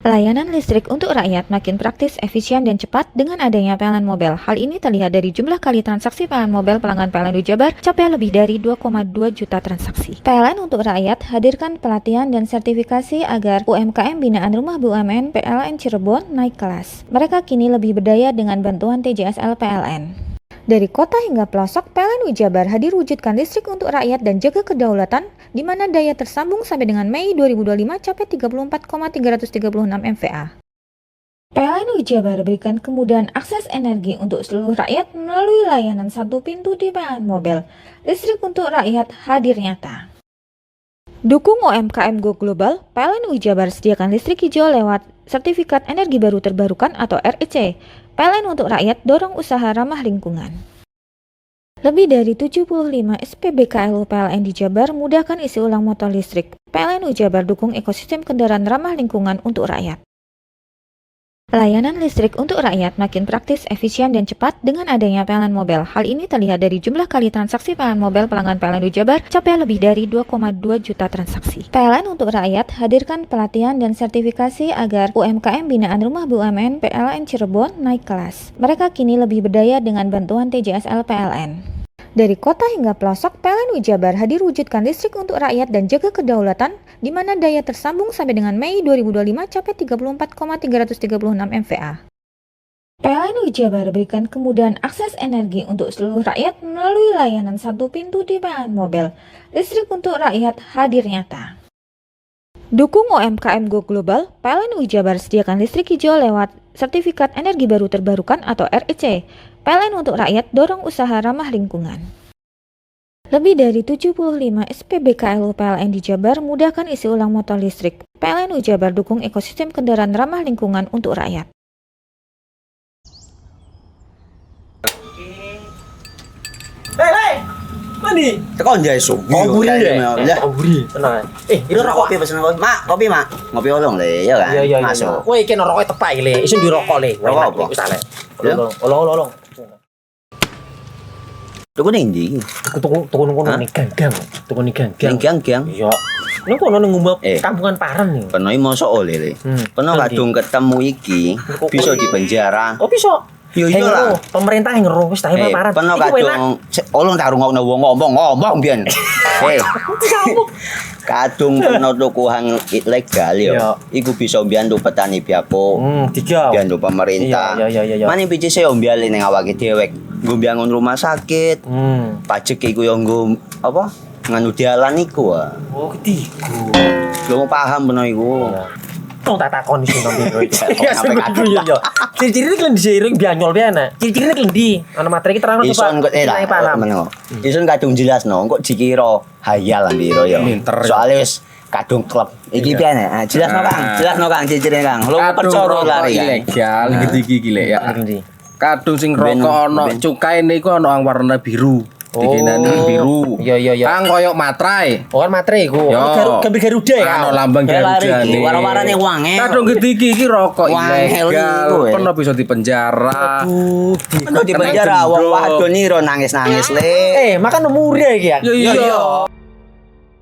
Layanan listrik untuk rakyat makin praktis, efisien, dan cepat dengan adanya PLN Mobile. Hal ini terlihat dari jumlah kali transaksi PLN Mobile pelanggan PLN Jabar capai lebih dari 2,2 juta transaksi. PLN untuk rakyat hadirkan pelatihan dan sertifikasi agar UMKM binaan Rumah BUMN PLN Cirebon naik kelas. Mereka kini lebih berdaya dengan bantuan TJSL PLN. Dari kota hingga pelosok, PLN Jabar hadir wujudkan listrik untuk rakyat dan jaga kedaulatan, di mana daya tersambung sampai dengan Mei 2025 capai 34,336 MVA. PLN Jabar berikan kemudahan akses energi untuk seluruh rakyat melalui layanan satu pintu di PLN Mobile. Listrik untuk rakyat hadir nyata. Dukung UMKM Go Global, PLN Jabar sediakan listrik hijau lewat Sertifikat Energi Baru Terbarukan atau REC. PLN untuk rakyat dorong usaha ramah lingkungan. Lebih dari 75 SPBKLU PLN di Jabar mudahkan isi ulang motor listrik. PLN Jabar dukung ekosistem kendaraan ramah lingkungan untuk rakyat. Layanan listrik untuk rakyat makin praktis, efisien, dan cepat dengan adanya PLN Mobile. Hal ini terlihat dari jumlah kali transaksi PLN Mobile pelanggan PLN Jabar capai lebih dari 2,2 juta transaksi. PLN untuk rakyat hadirkan pelatihan dan sertifikasi agar UMKM binaan Rumah BUMN PLN Cirebon naik kelas. Mereka kini lebih berdaya dengan bantuan TJSL PLN. Dari kota hingga pelosok, PLN Jabar hadir wujudkan listrik untuk rakyat dan jaga kedaulatan, di mana daya tersambung sampai dengan Mei 2025 capai 34,336 MVA. PLN Jabar berikan kemudahan akses energi untuk seluruh rakyat melalui layanan satu pintu di PLN Mobile. Listrik untuk rakyat hadir nyata. Dukung UMKM Go Global, PLN Jabar sediakan listrik hijau lewat Sertifikat Energi Baru Terbarukan atau REC. PLN untuk rakyat dorong usaha ramah lingkungan. Lebih dari 75 SPBKLU PLN di Jabar mudahkan isi ulang motor listrik. PLN Jabar dukung ekosistem kendaraan ramah lingkungan untuk rakyat. Hei, mandi. Tekan jaya su. Koburi ya. Koburi. Tenang. Ini rokok. Kopi pesen kopi. Mak, kopi mak. Ngopi olong le, ya kan? Iya. Masuk. Kowe iki rokoknya tepak iki le. Isin dirokok le. Rokok apa? Wis ale. Olong. Tuku ning ndi? Tuku ngono ning gang. Tuku ning gang. Ning gang. Iya. Ning kono ning ngumbar kampungan Paren nih. Kena mosok oleh le. Kena kadung ketemu iki bisa dipenjara. Oh bisa. Yo iya lah. Pemerintah yang ngeru wis tahe Paren. Kena kadung olong tak rungokno wong ngomong biyen. Kadung kena tuku hang ilegal ya. Iku bisa mbiyantu petani biako. Mbiyantu pemerintah. Iya. Mane picise yo mbiale ning awake dhewek. Nggo mbiangun rumah sakit. Pajak iku yo nggo apa? Nganu dalan iku. Oh, ketiku. Lu paham bener iku. Tong tak takoni sing nang biro iki. Ya yo. Ciri-ciri iki diseiring bianyol piye ana? Ciri-ciri iki ndi? Ana materi iki terangno coba. Isun kadung jelasno, kok dikira hayal biro yo. Soale wis kadung klub. Iki piye nek? Jelasno Kang, ciri-cirine Kang. Lu percaya lari ilegal iki lek ya. Kadung sing rokok ana cukae niku ana warna biru. Dikenani biru. Iya. Kang koyo matrai. Oh kan matrai iku. Gambar Garuda ya. Ana lambang Garuda. Warna-warnane wange. Kadung gede iki rokok ilegal. Pernah bisa dipenjara. Aduh, pernah dipenjara wong wadon niro nangis-nangis le. Makan umure iki ya. Iya.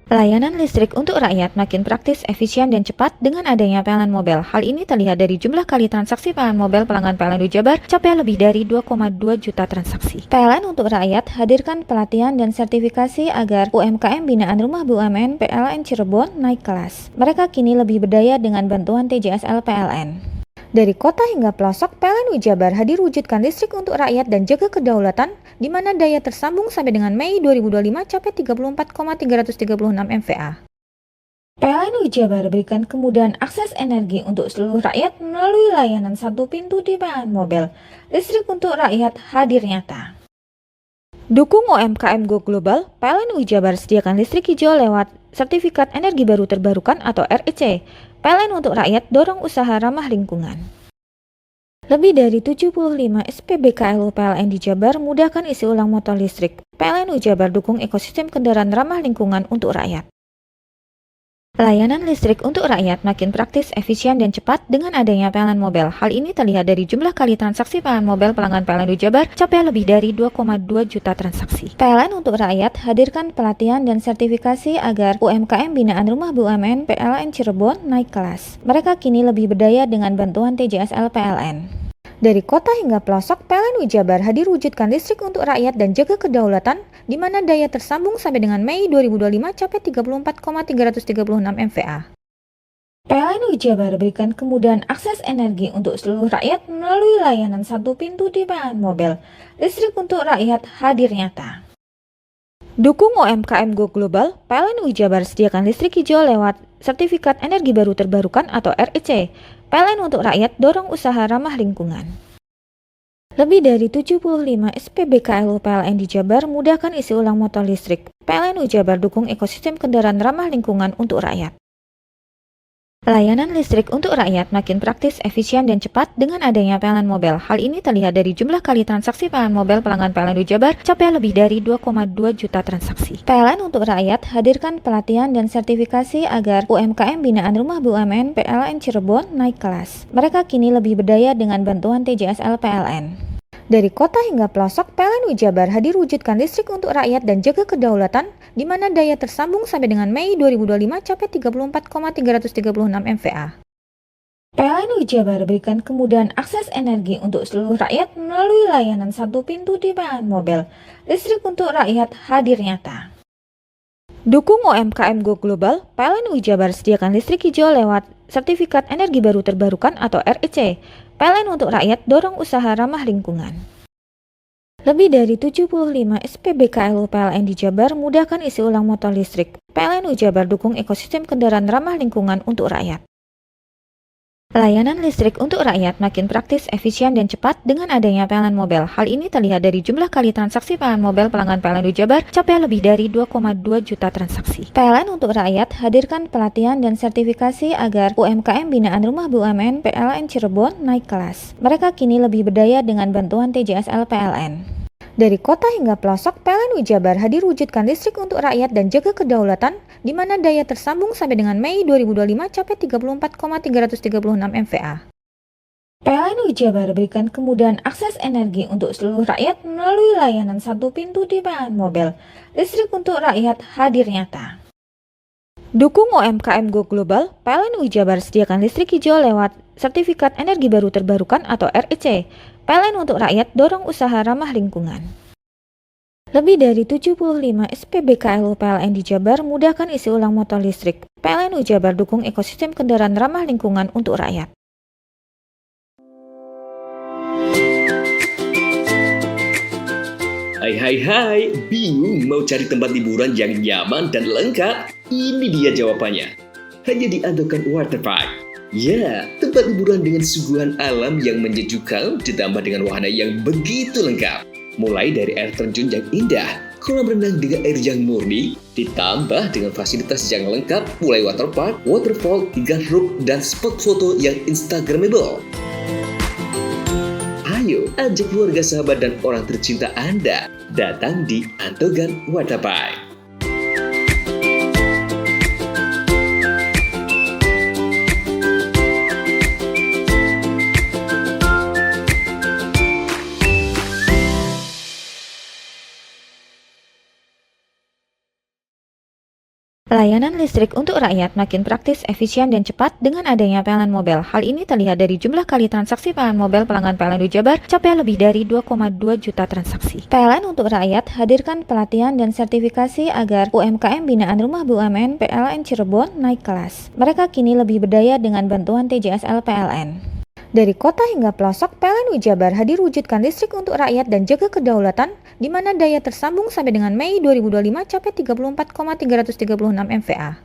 Layanan listrik untuk rakyat makin praktis, efisien, dan cepat dengan adanya PLN Mobile. Hal ini terlihat dari jumlah kali transaksi PLN Mobile pelanggan PLN Jabar capai lebih dari 2,2 juta transaksi. PLN untuk rakyat hadirkan pelatihan dan sertifikasi agar UMKM binaan Rumah BUMN PLN Cirebon naik kelas. Mereka kini lebih berdaya dengan bantuan TJSL PLN. Dari kota hingga pelosok, PLN Jabar hadir wujudkan listrik untuk rakyat dan jaga kedaulatan, di mana daya tersambung sampai dengan Mei 2025 capai 34,336 MVA. PLN Jabar berikan kemudahan akses energi untuk seluruh rakyat melalui layanan satu pintu di PLN Mobile. Listrik untuk rakyat hadir nyata. Dukung UMKM Go Global, PLN Jabar sediakan listrik hijau lewat Sertifikat Energi Baru Terbarukan atau REC. PLN untuk rakyat dorong usaha ramah lingkungan. Lebih dari 75 SPBKLU PLN di Jabar mudahkan isi ulang motor listrik. PLN Jabar dukung ekosistem kendaraan ramah lingkungan untuk rakyat. Layanan listrik untuk rakyat makin praktis, efisien, dan cepat dengan adanya PLN Mobile. Hal ini terlihat dari jumlah kali transaksi PLN Mobile pelanggan PLN Jabar capai lebih dari 2,2 juta transaksi. PLN untuk rakyat hadirkan pelatihan dan sertifikasi agar UMKM binaan Rumah BUMN PLN Cirebon naik kelas. Mereka kini lebih berdaya dengan bantuan TJSL PLN. Dari kota hingga pelosok, PLN Jabar hadir wujudkan listrik untuk rakyat dan jaga kedaulatan, di mana daya tersambung sampai dengan Mei 2025 capai 34,336 MVA. PLN Jabar berikan kemudahan akses energi untuk seluruh rakyat melalui layanan satu pintu di PLN Mobile. Listrik untuk rakyat hadir nyata. Dukung UMKM Go Global, PLN Jabar sediakan listrik hijau lewat Sertifikat Energi Baru Terbarukan atau REC. PLN untuk rakyat dorong usaha ramah lingkungan. Lebih dari 75 SPBKLU PLN di Jabar mudahkan isi ulang motor listrik. PLN Jabar dukung ekosistem kendaraan ramah lingkungan untuk rakyat. Layanan listrik untuk rakyat makin praktis, efisien, dan cepat dengan adanya PLN Mobile. Hal ini terlihat dari jumlah kali transaksi PLN Mobile pelanggan PLN Jabar capai lebih dari 2,2 juta transaksi. PLN untuk rakyat hadirkan pelatihan dan sertifikasi agar UMKM binaan Rumah BUMN PLN Cirebon naik kelas. Mereka kini lebih berdaya dengan bantuan TJSL PLN. Dari kota hingga pelosok, PLN Jabar hadir wujudkan listrik untuk rakyat dan jaga kedaulatan, di mana daya tersambung sampai dengan Mei 2025 capai 34,336 MVA. PLN Jabar berikan kemudahan akses energi untuk seluruh rakyat melalui layanan satu pintu di PLN Mobile. Listrik untuk rakyat hadir nyata. Dukung UMKM Go Global, PLN Jabar sediakan listrik hijau lewat Sertifikat Energi Baru Terbarukan atau REC. PLN untuk rakyat dorong usaha ramah lingkungan. Lebih dari 75 SPBKLU PLN di Jabar mudahkan isi ulang motor listrik. PLN Jabar dukung ekosistem kendaraan ramah lingkungan untuk rakyat. Layanan listrik untuk rakyat makin praktis, efisien, dan cepat dengan adanya PLN Mobile. Hal ini terlihat dari jumlah kali transaksi PLN Mobile pelanggan PLN Jabar capai lebih dari 2,2 juta transaksi. PLN untuk rakyat hadirkan pelatihan dan sertifikasi agar UMKM binaan Rumah BUMN PLN Cirebon naik kelas. Mereka kini lebih berdaya dengan bantuan TJSL PLN. Dari kota hingga pelosok, PLN Jabar hadir wujudkan listrik untuk rakyat dan jaga kedaulatan, di mana daya tersambung sampai dengan Mei 2025 capai 34,336 MVA. PLN Jabar berikan kemudahan akses energi untuk seluruh rakyat melalui layanan satu pintu di PLN Mobile. Listrik untuk rakyat hadir nyata. Dukung UMKM Go Global, PLN Jabar sediakan listrik hijau lewat Sertifikat Energi Baru Terbarukan atau REC. PLN untuk rakyat dorong usaha ramah lingkungan. Lebih dari 75 SPBKLU PLN di Jabar mudahkan isi ulang motor listrik. PLN Jabar dukung ekosistem kendaraan ramah lingkungan untuk rakyat. Hai, bingung mau cari tempat liburan yang nyaman dan lengkap? Ini dia jawabannya. Hanya di Andokan Waterpark. Ya, tempat liburan dengan suguhan alam yang menyejukkan ditambah dengan wahana yang begitu lengkap. Mulai dari air terjun yang indah, kolam renang dengan air yang murni, ditambah dengan fasilitas yang lengkap mulai waterpark, waterfall, hingga roof dan spot foto yang instagramable. Ayo, ajak keluarga, sahabat, dan orang tercinta Anda datang di Andokan Waterpark. Layanan listrik untuk rakyat makin praktis, efisien, dan cepat dengan adanya PLN Mobile. Hal ini terlihat dari jumlah kali transaksi PLN Mobile pelanggan PLN Jabar capai lebih dari 2,2 juta transaksi. PLN untuk rakyat hadirkan pelatihan dan sertifikasi agar UMKM binaan Rumah BUMN PLN Cirebon naik kelas. Mereka kini lebih berdaya dengan bantuan TJSL PLN. Dari kota hingga pelosok, PLN Jabar hadir wujudkan listrik untuk rakyat dan jaga kedaulatan, di mana daya tersambung sampai dengan Mei 2025 capai 34,336 MVA.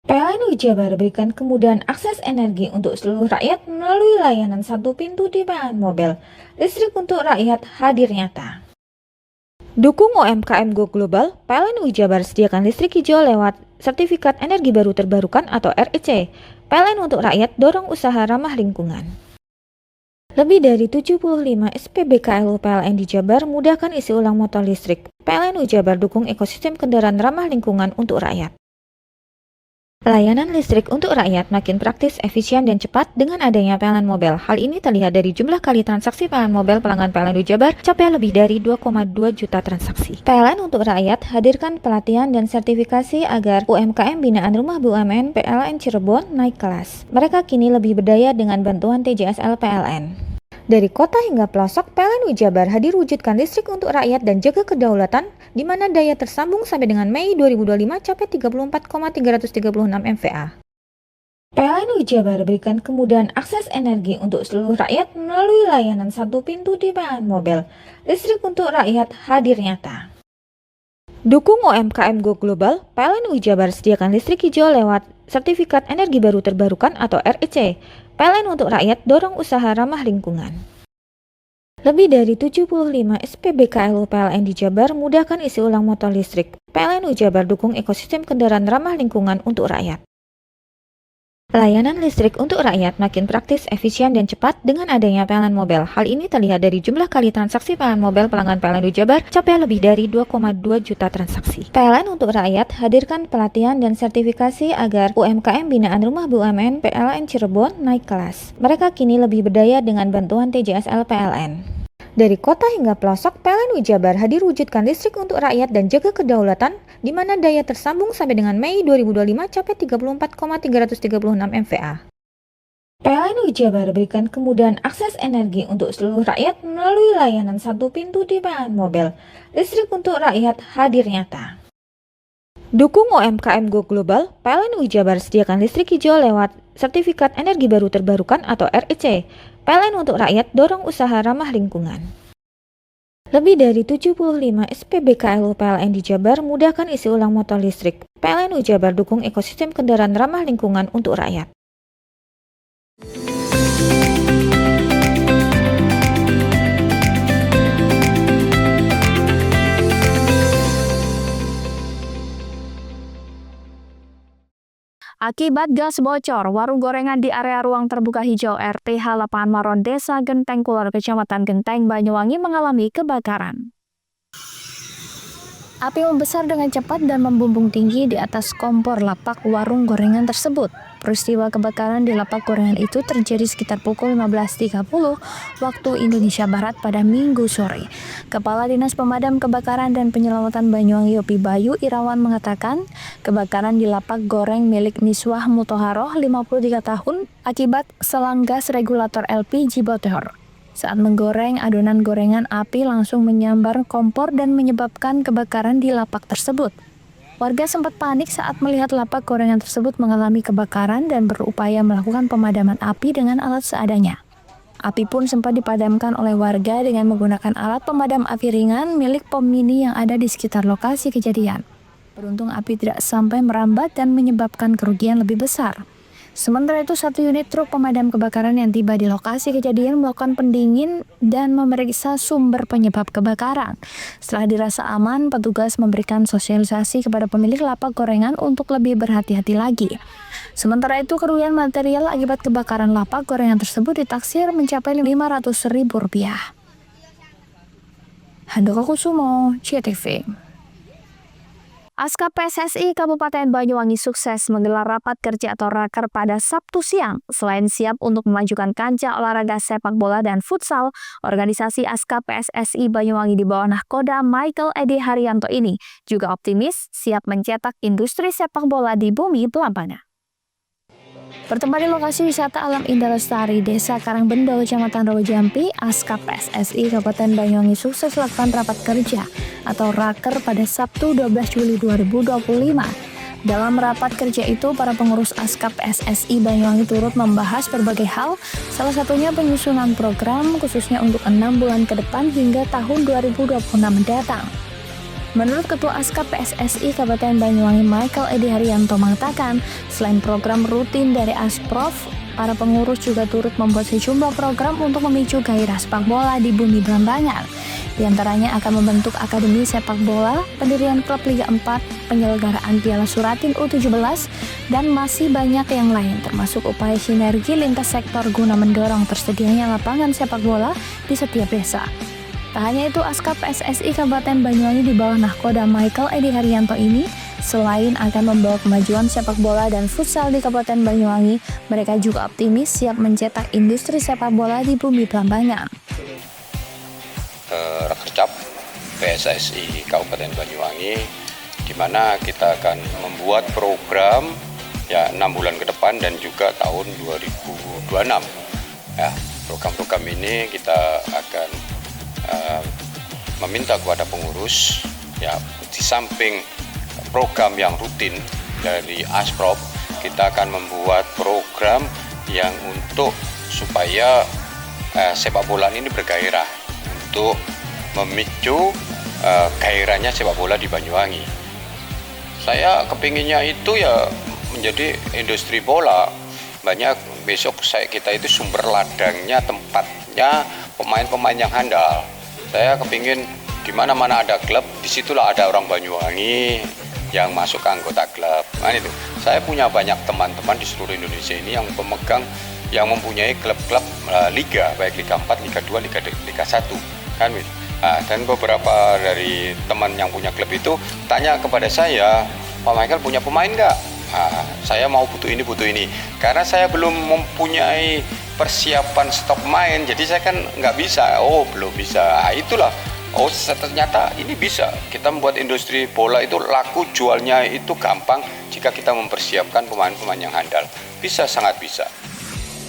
PLN Jabar berikan kemudahan akses energi untuk seluruh rakyat melalui layanan satu pintu di PLN Mobile. Listrik untuk rakyat hadir nyata. Dukung UMKM Go Global, PLN Jabar sediakan listrik hijau lewat Sertifikat Energi Baru Terbarukan atau REC. PLN untuk rakyat dorong usaha ramah lingkungan. Lebih dari 75 SPBKLU PLN di Jabar mudahkan isi ulang motor listrik. PLN Jabar dukung ekosistem kendaraan ramah lingkungan untuk rakyat. Layanan listrik untuk rakyat makin praktis, efisien, dan cepat dengan adanya PLN Mobile. Hal ini terlihat dari jumlah kali transaksi PLN Mobile pelanggan PLN Jabar capai lebih dari 2,2 juta transaksi. PLN untuk rakyat hadirkan pelatihan dan sertifikasi agar UMKM binaan Rumah BUMN PLN Cirebon naik kelas. Mereka kini lebih berdaya dengan bantuan TJSL PLN. Dari kota hingga pelosok, PLN Jabar hadir wujudkan listrik untuk rakyat dan jaga kedaulatan, di mana daya tersambung sampai dengan Mei 2025 capai 34,336 MVA. PLN Jabar berikan kemudahan akses energi untuk seluruh rakyat melalui layanan satu pintu di PLN Mobile. Listrik untuk rakyat hadir nyata. Dukung UMKM Go Global, PLN Jabar sediakan listrik hijau lewat Sertifikat Energi Baru Terbarukan atau REC. PLN untuk rakyat dorong usaha ramah lingkungan. Lebih dari 75 SPBKLU PLN di Jabar mudahkan isi ulang motor listrik. PLN Jabar dukung ekosistem kendaraan ramah lingkungan untuk rakyat. Layanan listrik untuk rakyat makin praktis, efisien, dan cepat dengan adanya PLN Mobile. Hal ini terlihat dari jumlah kali transaksi PLN Mobile pelanggan PLN Jabar capai lebih dari 2,2 juta transaksi. PLN untuk rakyat hadirkan pelatihan dan sertifikasi agar UMKM binaan Rumah BUMN PLN Cirebon naik kelas. Mereka kini lebih berdaya dengan bantuan TJSL PLN. Dari kota hingga pelosok, PLN Jabar hadir wujudkan listrik untuk rakyat dan jaga kedaulatan, di mana daya tersambung sampai dengan Mei 2025 capai 34,336 MVA. PLN Jabar berikan kemudahan akses energi untuk seluruh rakyat melalui layanan satu pintu di PLN Mobile. Listrik untuk rakyat hadir nyata. Dukung UMKM Go Global, PLN Jabar sediakan listrik hijau lewat Sertifikat Energi Baru Terbarukan atau REC. PLN untuk rakyat dorong usaha ramah lingkungan. Lebih dari 75 SPBKLU PLN di Jabar mudahkan isi ulang motor listrik. PLN Jabar dukung ekosistem kendaraan ramah lingkungan untuk rakyat. Akibat gas bocor, warung gorengan di area ruang terbuka hijau RTH Lapangan Maron, Desa Genteng Kulon, Kecamatan Genteng, Banyuwangi mengalami kebakaran. Api membesar dengan cepat dan membumbung tinggi di atas kompor lapak warung gorengan tersebut. Peristiwa kebakaran di lapak gorengan itu terjadi sekitar pukul 15.30 waktu Indonesia Barat pada Minggu sore. Kepala Dinas Pemadam Kebakaran dan Penyelamatan Banyuwangi Yopi Bayu Irawan mengatakan, kebakaran di lapak goreng milik Miswah Mutoharoh 53 tahun akibat selang gas regulator LPG bocor. Saat menggoreng adonan gorengan, api langsung menyambar kompor dan menyebabkan kebakaran di lapak tersebut. Warga sempat panik saat melihat lapak gorengan tersebut mengalami kebakaran dan berupaya melakukan pemadaman api dengan alat seadanya. Api pun sempat dipadamkan oleh warga dengan menggunakan alat pemadam api ringan milik POM Mini yang ada di sekitar lokasi kejadian. Beruntung api tidak sampai merambat dan menyebabkan kerugian lebih besar. Sementara itu, satu unit truk pemadam kebakaran yang tiba di lokasi kejadian melakukan pendingin dan memeriksa sumber penyebab kebakaran. Setelah dirasa aman, petugas memberikan sosialisasi kepada pemilik lapak gorengan untuk lebih berhati-hati lagi. Sementara itu, kerugian material akibat kebakaran lapak gorengan tersebut ditaksir mencapai Rp500.000. Handoko Kusumo, CTV. Askap PSSI Kabupaten Banyuwangi sukses menggelar rapat kerja atau raker pada Sabtu siang. Selain siap untuk memajukan kancah olahraga sepak bola dan futsal, organisasi Askap PSSI Banyuwangi di bawah nahkoda Michael Edi Haryanto ini juga optimis siap mencetak industri sepak bola di bumi Belambangan. Bertempat di lokasi wisata alam indah lestari Desa Karangbendo, Kecamatan Rawajampi, Askap PSSI Kabupaten Banyuwangi sukses melakukan rapat kerja atau raker pada Sabtu 12 Juli 2025. Dalam rapat kerja itu, para pengurus Askap PSSI Banyuwangi turut membahas berbagai hal, salah satunya penyusunan program khususnya untuk 6 bulan ke depan hingga tahun 2026 mendatang. Menurut Ketua Askap PSSI Kabupaten Banyuwangi Michael Edi Haryanto mengatakan, selain program rutin dari Asprof, para pengurus juga turut membuat sejumlah program untuk memicu gairah sepak bola di bumi Belambangan. Di antaranya akan membentuk akademi sepak bola, pendirian klub Liga 4, penyelenggaraan Piala Suratin U17, dan masih banyak yang lain, termasuk upaya sinergi lintas sektor guna mendorong tersedianya lapangan sepak bola di setiap desa. Tak hanya itu, Askap PSSI Kabupaten Banyuwangi di bawah nahkoda Michael Edi Haryanto ini, selain akan membawa kemajuan sepak bola dan futsal di Kabupaten Banyuwangi, mereka juga optimis siap mencetak industri sepak bola di bumi Belambangan. Rakercap PSSI Kabupaten Banyuwangi, di mana kita akan membuat program 6 bulan ke depan dan juga tahun 2026. Ya, program-program ini kita akan meminta kepada pengurus, ya, di samping program yang rutin dari Asprof, kita akan membuat program yang untuk supaya sepak bola ini bergairah, untuk memicu gairahnya sepak bola di Banyuwangi. Saya kepinginnya itu ya menjadi industri bola. Banyak besok kita itu sumber ladangnya, tempatnya pemain-pemain yang handal. Saya kepingin di mana-mana ada klub, disitulah ada orang Banyuwangi yang masuk ke anggota klub. Nah itu, saya punya banyak teman-teman di seluruh Indonesia ini yang pemegang, yang mempunyai klub-klub liga, baik Liga 4, Liga 2, Liga 1, kan? Nah, dan beberapa dari teman yang punya klub itu tanya kepada saya, Pak Michael punya pemain nggak? Nah, saya mau butuh ini, karena saya belum mempunyai persiapan stok main, jadi saya kan nggak bisa. Oh, belum bisa. Nah, itulah. Oh, ternyata ini bisa. Kita membuat industri bola itu laku, jualnya itu gampang jika kita mempersiapkan pemain-pemain yang handal. Bisa, sangat bisa.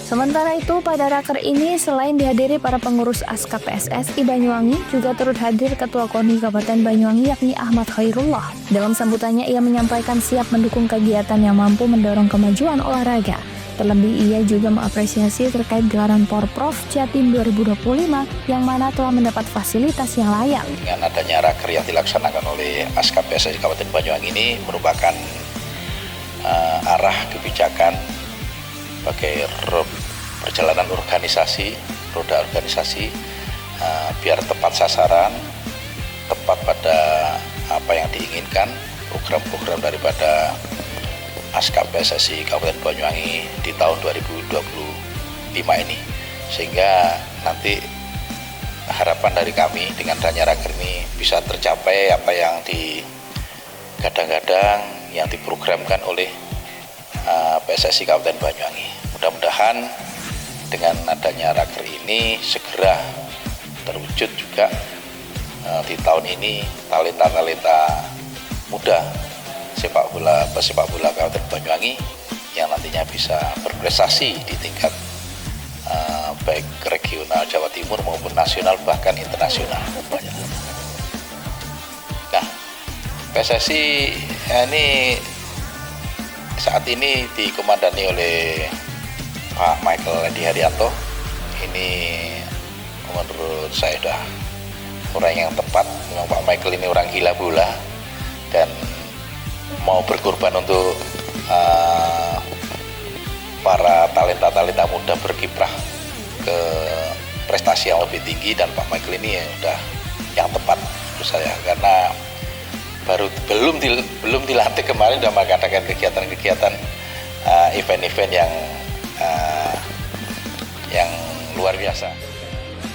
Sementara itu, pada raker ini selain dihadiri para pengurus Askap PSSI Banyuwangi, juga turut hadir Ketua KONI Kabupaten Banyuwangi yakni Ahmad Khairullah. Dalam sambutannya, ia menyampaikan siap mendukung kegiatan yang mampu mendorong kemajuan olahraga. Terlebih, ia juga mengapresiasi terkait gelaran Porprov Jatim 2025 yang mana telah mendapat fasilitas yang layak. Dengan adanya raker yang dilaksanakan oleh Askap PSSI Kabupaten Banyuwangi ini merupakan arah kebijakan sebagai perjalanan organisasi, roda organisasi, biar tepat sasaran, tepat pada apa yang diinginkan, program-program daripada Askap PSSI Kabupaten Banyuwangi di tahun 2025 ini, sehingga nanti harapan dari kami dengan adanya raker ini bisa tercapai apa yang digadang-gadang, yang diprogramkan oleh PSSI Kabupaten Banyuwangi. Mudah-mudahan dengan adanya raker ini segera terwujud juga di tahun ini talenta-talenta muda pesepak bola Kabupaten Banyuwangi yang nantinya bisa berprestasi di tingkat baik regional Jawa Timur maupun nasional bahkan internasional. Nah, PSSI ini saat ini dikomandani oleh Pak Michael Edi Haryanto. Ini menurut saya sudah orang yang tepat. Memang Pak Michael ini orang gila bola dan mau berkorban untuk para talenta-talenta muda berkiprah ke prestasi yang lebih tinggi, dan Pak Michael ini ya udah yang tepat menurut saya, karena belum dilantik kemarin sudah mengadakan kegiatan-kegiatan event-event yang luar biasa.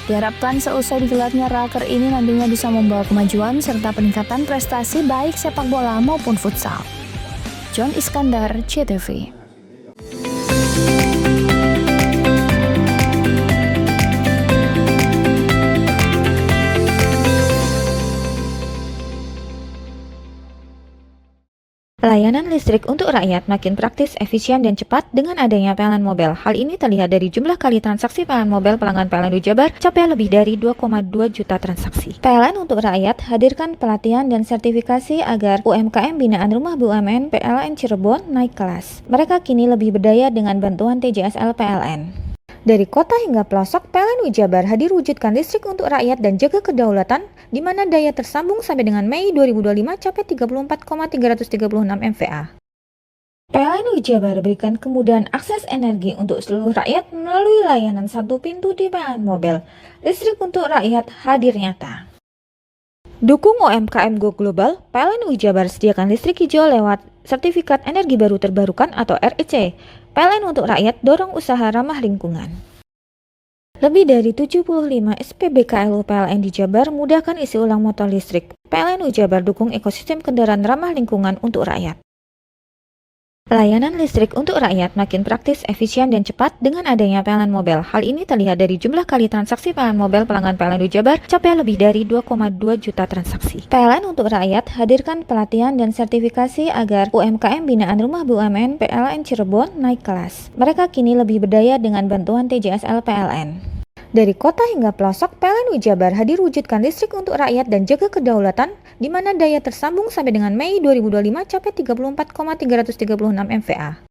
Diharapkan seusai digelarnya Raker ini nantinya bisa membawa kemajuan serta peningkatan prestasi baik sepak bola maupun futsal. John Iskandar, CTV. Layanan listrik untuk rakyat makin praktis, efisien, dan cepat dengan adanya PLN Mobile. Hal ini terlihat dari jumlah kali transaksi PLN Mobile pelanggan PLN Jabar capai lebih dari 2,2 juta transaksi. PLN untuk rakyat hadirkan pelatihan dan sertifikasi agar UMKM binaan Rumah BUMN PLN Cirebon naik kelas. Mereka kini lebih berdaya dengan bantuan TJSL PLN. Dari kota hingga pelosok, PLN Jabar hadir wujudkan listrik untuk rakyat dan jaga kedaulatan, di mana daya tersambung sampai dengan Mei 2025 capai 34,336 MVA. PLN Jabar berikan kemudahan akses energi untuk seluruh rakyat melalui layanan satu pintu di PLN Mobile. Listrik untuk rakyat hadir nyata. Dukung UMKM Go Global, PLN Jabar sediakan listrik hijau lewat Sertifikat Energi Baru Terbarukan atau REC. PLN untuk rakyat dorong usaha ramah lingkungan. Lebih dari 75 SPBKLU PLN di Jabar mudahkan isi ulang motor listrik. PLN Jabar dukung ekosistem kendaraan ramah lingkungan untuk rakyat. Layanan listrik untuk rakyat makin praktis, efisien, dan cepat dengan adanya PLN Mobile. Hal ini terlihat dari jumlah kali transaksi PLN Mobile pelanggan PLN Jabar capai lebih dari 2,2 juta transaksi. PLN untuk rakyat hadirkan pelatihan dan sertifikasi agar UMKM binaan Rumah BUMN PLN Cirebon naik kelas. Mereka kini lebih berdaya dengan bantuan TJSL PLN. Dari kota hingga pelosok, PLN Jabar hadir wujudkan listrik untuk rakyat dan jaga kedaulatan, di mana daya tersambung sampai dengan Mei 2025 capai 34,336 MVA.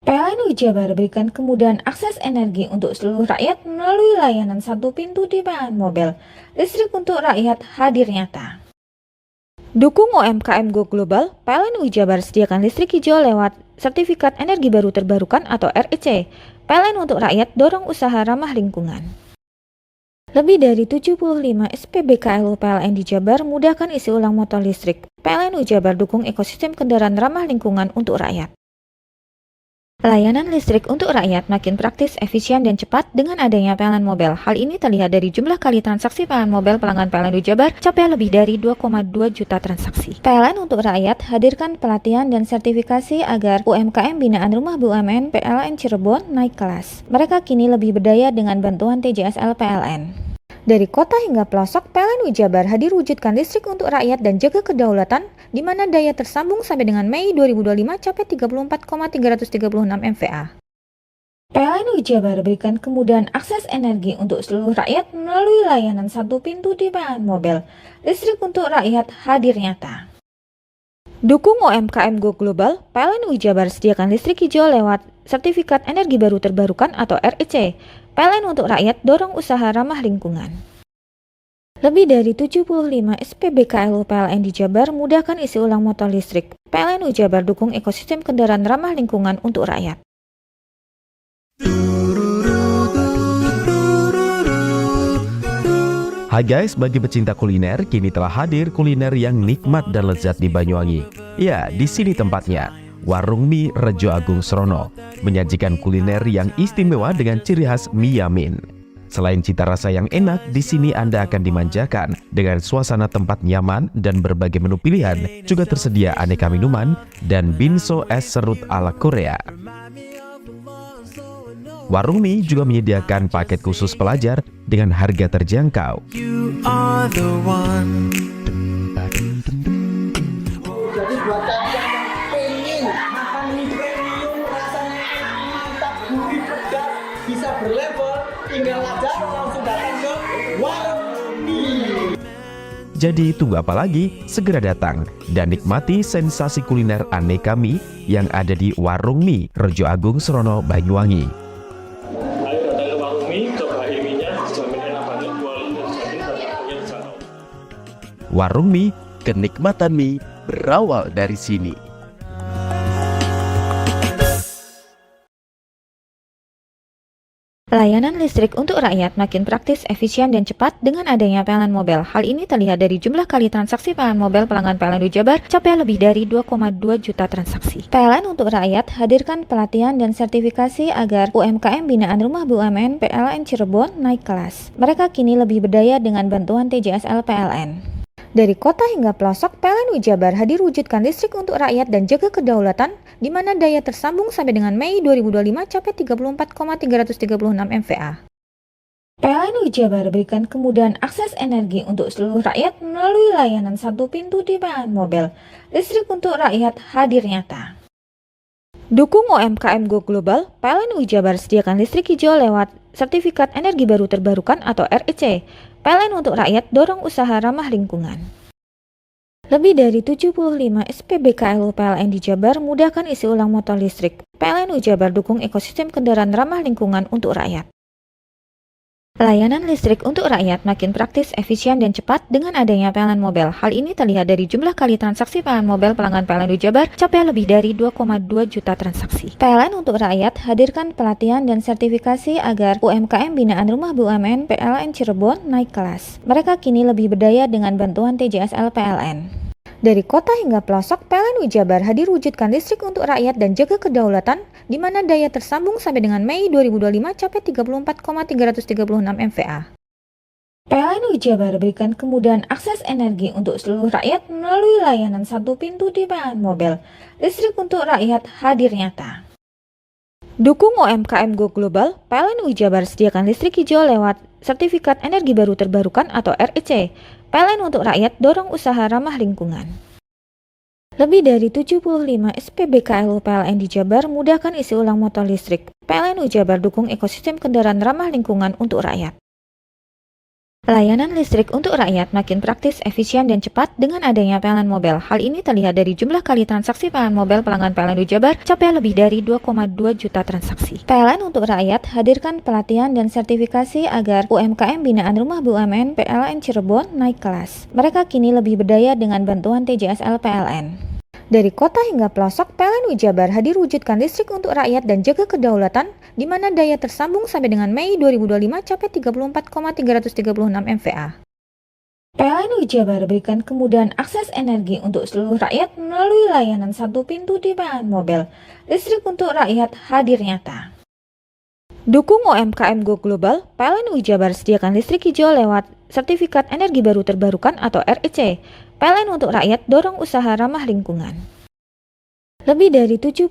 PLN Jabar berikan kemudahan akses energi untuk seluruh rakyat melalui layanan satu pintu di PLN Mobile. Listrik untuk rakyat hadir nyata. Dukung UMKM Go Global, PLN Jabar sediakan listrik hijau lewat Sertifikat Energi Baru Terbarukan atau REC. PLN untuk rakyat dorong usaha ramah lingkungan. Lebih dari 75 SPBKLU PLN di Jabar mudahkan isi ulang motor listrik. PLN Jabar dukung ekosistem kendaraan ramah lingkungan untuk rakyat. Layanan listrik untuk rakyat makin praktis, efisien, dan cepat dengan adanya PLN Mobile. Hal ini terlihat dari jumlah kali transaksi PLN Mobile pelanggan PLN Jabar capai lebih dari 2,2 juta transaksi. PLN untuk rakyat hadirkan pelatihan dan sertifikasi agar UMKM binaan Rumah BUMN PLN Cirebon naik kelas. Mereka kini lebih berdaya dengan bantuan TJSL PLN. Dari kota hingga pelosok, PLN Jabar hadir wujudkan listrik untuk rakyat dan jaga kedaulatan, di mana daya tersambung sampai dengan Mei 2025 capai 34,336 MVA. PLN Jabar berikan kemudahan akses energi untuk seluruh rakyat melalui layanan satu pintu di PLN Mobile. Listrik untuk rakyat hadir nyata. Dukung UMKM Go Global, PLN Jabar sediakan listrik hijau lewat Sertifikat Energi Baru Terbarukan atau REC. PLN untuk rakyat dorong usaha ramah lingkungan. Lebih dari 75 SPBKLU PLN di Jabar mudahkan isi ulang motor listrik. PLN Jabar dukung ekosistem kendaraan ramah lingkungan untuk rakyat. Hai guys, bagi pecinta kuliner, kini telah hadir kuliner yang nikmat dan lezat di Banyuwangi. Ya, di sini tempatnya. Warung Mie Rejo Agung Srono menyajikan kuliner yang istimewa dengan ciri khas mie yamin. Selain cita rasa yang enak, di sini Anda akan dimanjakan dengan suasana tempat nyaman dan berbagai menu pilihan. Juga tersedia aneka minuman dan binso es serut ala Korea. Warung Mie juga menyediakan paket khusus pelajar dengan harga terjangkau. You are the one. Jadi buat kalian yang pengen makan mie premium rasanya mantap, gurih, pedas, bisa berlevel, tinggal aja langsung datang ke Warung Mie. Jadi tunggu apa lagi? Segera datang dan nikmati sensasi kuliner aneka mie yang ada di Warung Mie Rejo Agung Srono, Banyuwangi. Warung Mie, kenikmatan mie berawal dari sini. Layanan listrik untuk rakyat makin praktis, efisien, dan cepat dengan adanya PLN Mobile. Hal ini terlihat dari jumlah kali transaksi PLN Mobile pelanggan PLN Jabar capai lebih dari 2,2 juta transaksi. PLN untuk rakyat hadirkan pelatihan dan sertifikasi agar UMKM binaan Rumah BUMN PLN Cirebon naik kelas. Mereka kini lebih berdaya dengan bantuan TJSL PLN. Dari kota hingga pelosok, PLN Jabar hadir wujudkan listrik untuk rakyat dan jaga kedaulatan, di mana daya tersambung sampai dengan Mei 2025 capai 34,336 MVA. PLN Jabar berikan kemudahan akses energi untuk seluruh rakyat melalui layanan satu pintu di PLN Mobile. Listrik untuk rakyat hadir nyata. Dukung UMKM Go Global, PLN Jabar sediakan listrik hijau lewat Sertifikat Energi Baru Terbarukan atau REC. PLN untuk rakyat dorong usaha ramah lingkungan. Lebih dari 75 SPBKLU PLN di Jabar mudahkan isi ulang motor listrik. PLN Jabar dukung ekosistem kendaraan ramah lingkungan untuk rakyat. Layanan listrik untuk rakyat makin praktis, efisien, dan cepat dengan adanya PLN Mobile. Hal ini terlihat dari jumlah kali transaksi PLN Mobile pelanggan PLN Jabar capai lebih dari 2,2 juta transaksi. PLN untuk rakyat hadirkan pelatihan dan sertifikasi agar UMKM binaan Rumah BUMN PLN Cirebon naik kelas. Mereka kini lebih berdaya dengan bantuan TJSL PLN. Dari kota hingga pelosok, PLN Jabar hadir wujudkan listrik untuk rakyat dan jaga kedaulatan, di mana daya tersambung sampai dengan Mei 2025 capai 34,336 MVA. PLN Jabar berikan kemudahan akses energi untuk seluruh rakyat melalui layanan satu pintu di PLN Mobile. Listrik untuk rakyat hadir nyata. Dukung UMKM Go Global, PLN Jabar sediakan listrik hijau lewat Sertifikat Energi Baru Terbarukan atau REC. PLN untuk rakyat dorong usaha ramah lingkungan. Lebih dari 75 SPBKLU PLN di Jabar mudahkan isi ulang motor listrik. PLN Jabar dukung ekosistem kendaraan ramah lingkungan untuk rakyat. Layanan listrik untuk rakyat makin praktis, efisien, dan cepat dengan adanya PLN Mobile. Hal ini terlihat dari jumlah kali transaksi PLN Mobile pelanggan PLN Jabar capai lebih dari 2,2 juta transaksi. PLN untuk rakyat hadirkan pelatihan dan sertifikasi agar UMKM binaan Rumah BUMN PLN Cirebon naik kelas. Mereka kini lebih berdaya dengan bantuan TJSL PLN. Dari kota hingga pelosok, PLN Jabar hadir wujudkan listrik untuk rakyat dan jaga kedaulatan, di mana daya tersambung sampai dengan Mei 2025 capai 34,336 MVA. PLN Jabar berikan kemudahan akses energi untuk seluruh rakyat melalui layanan satu pintu di PLN Mobile. Listrik untuk rakyat hadir nyata. Dukung UMKM Go Global, PLN Jabar sediakan listrik hijau lewat Sertifikat Energi Baru Terbarukan atau REC. PLN untuk rakyat dorong usaha ramah lingkungan. Lebih dari 75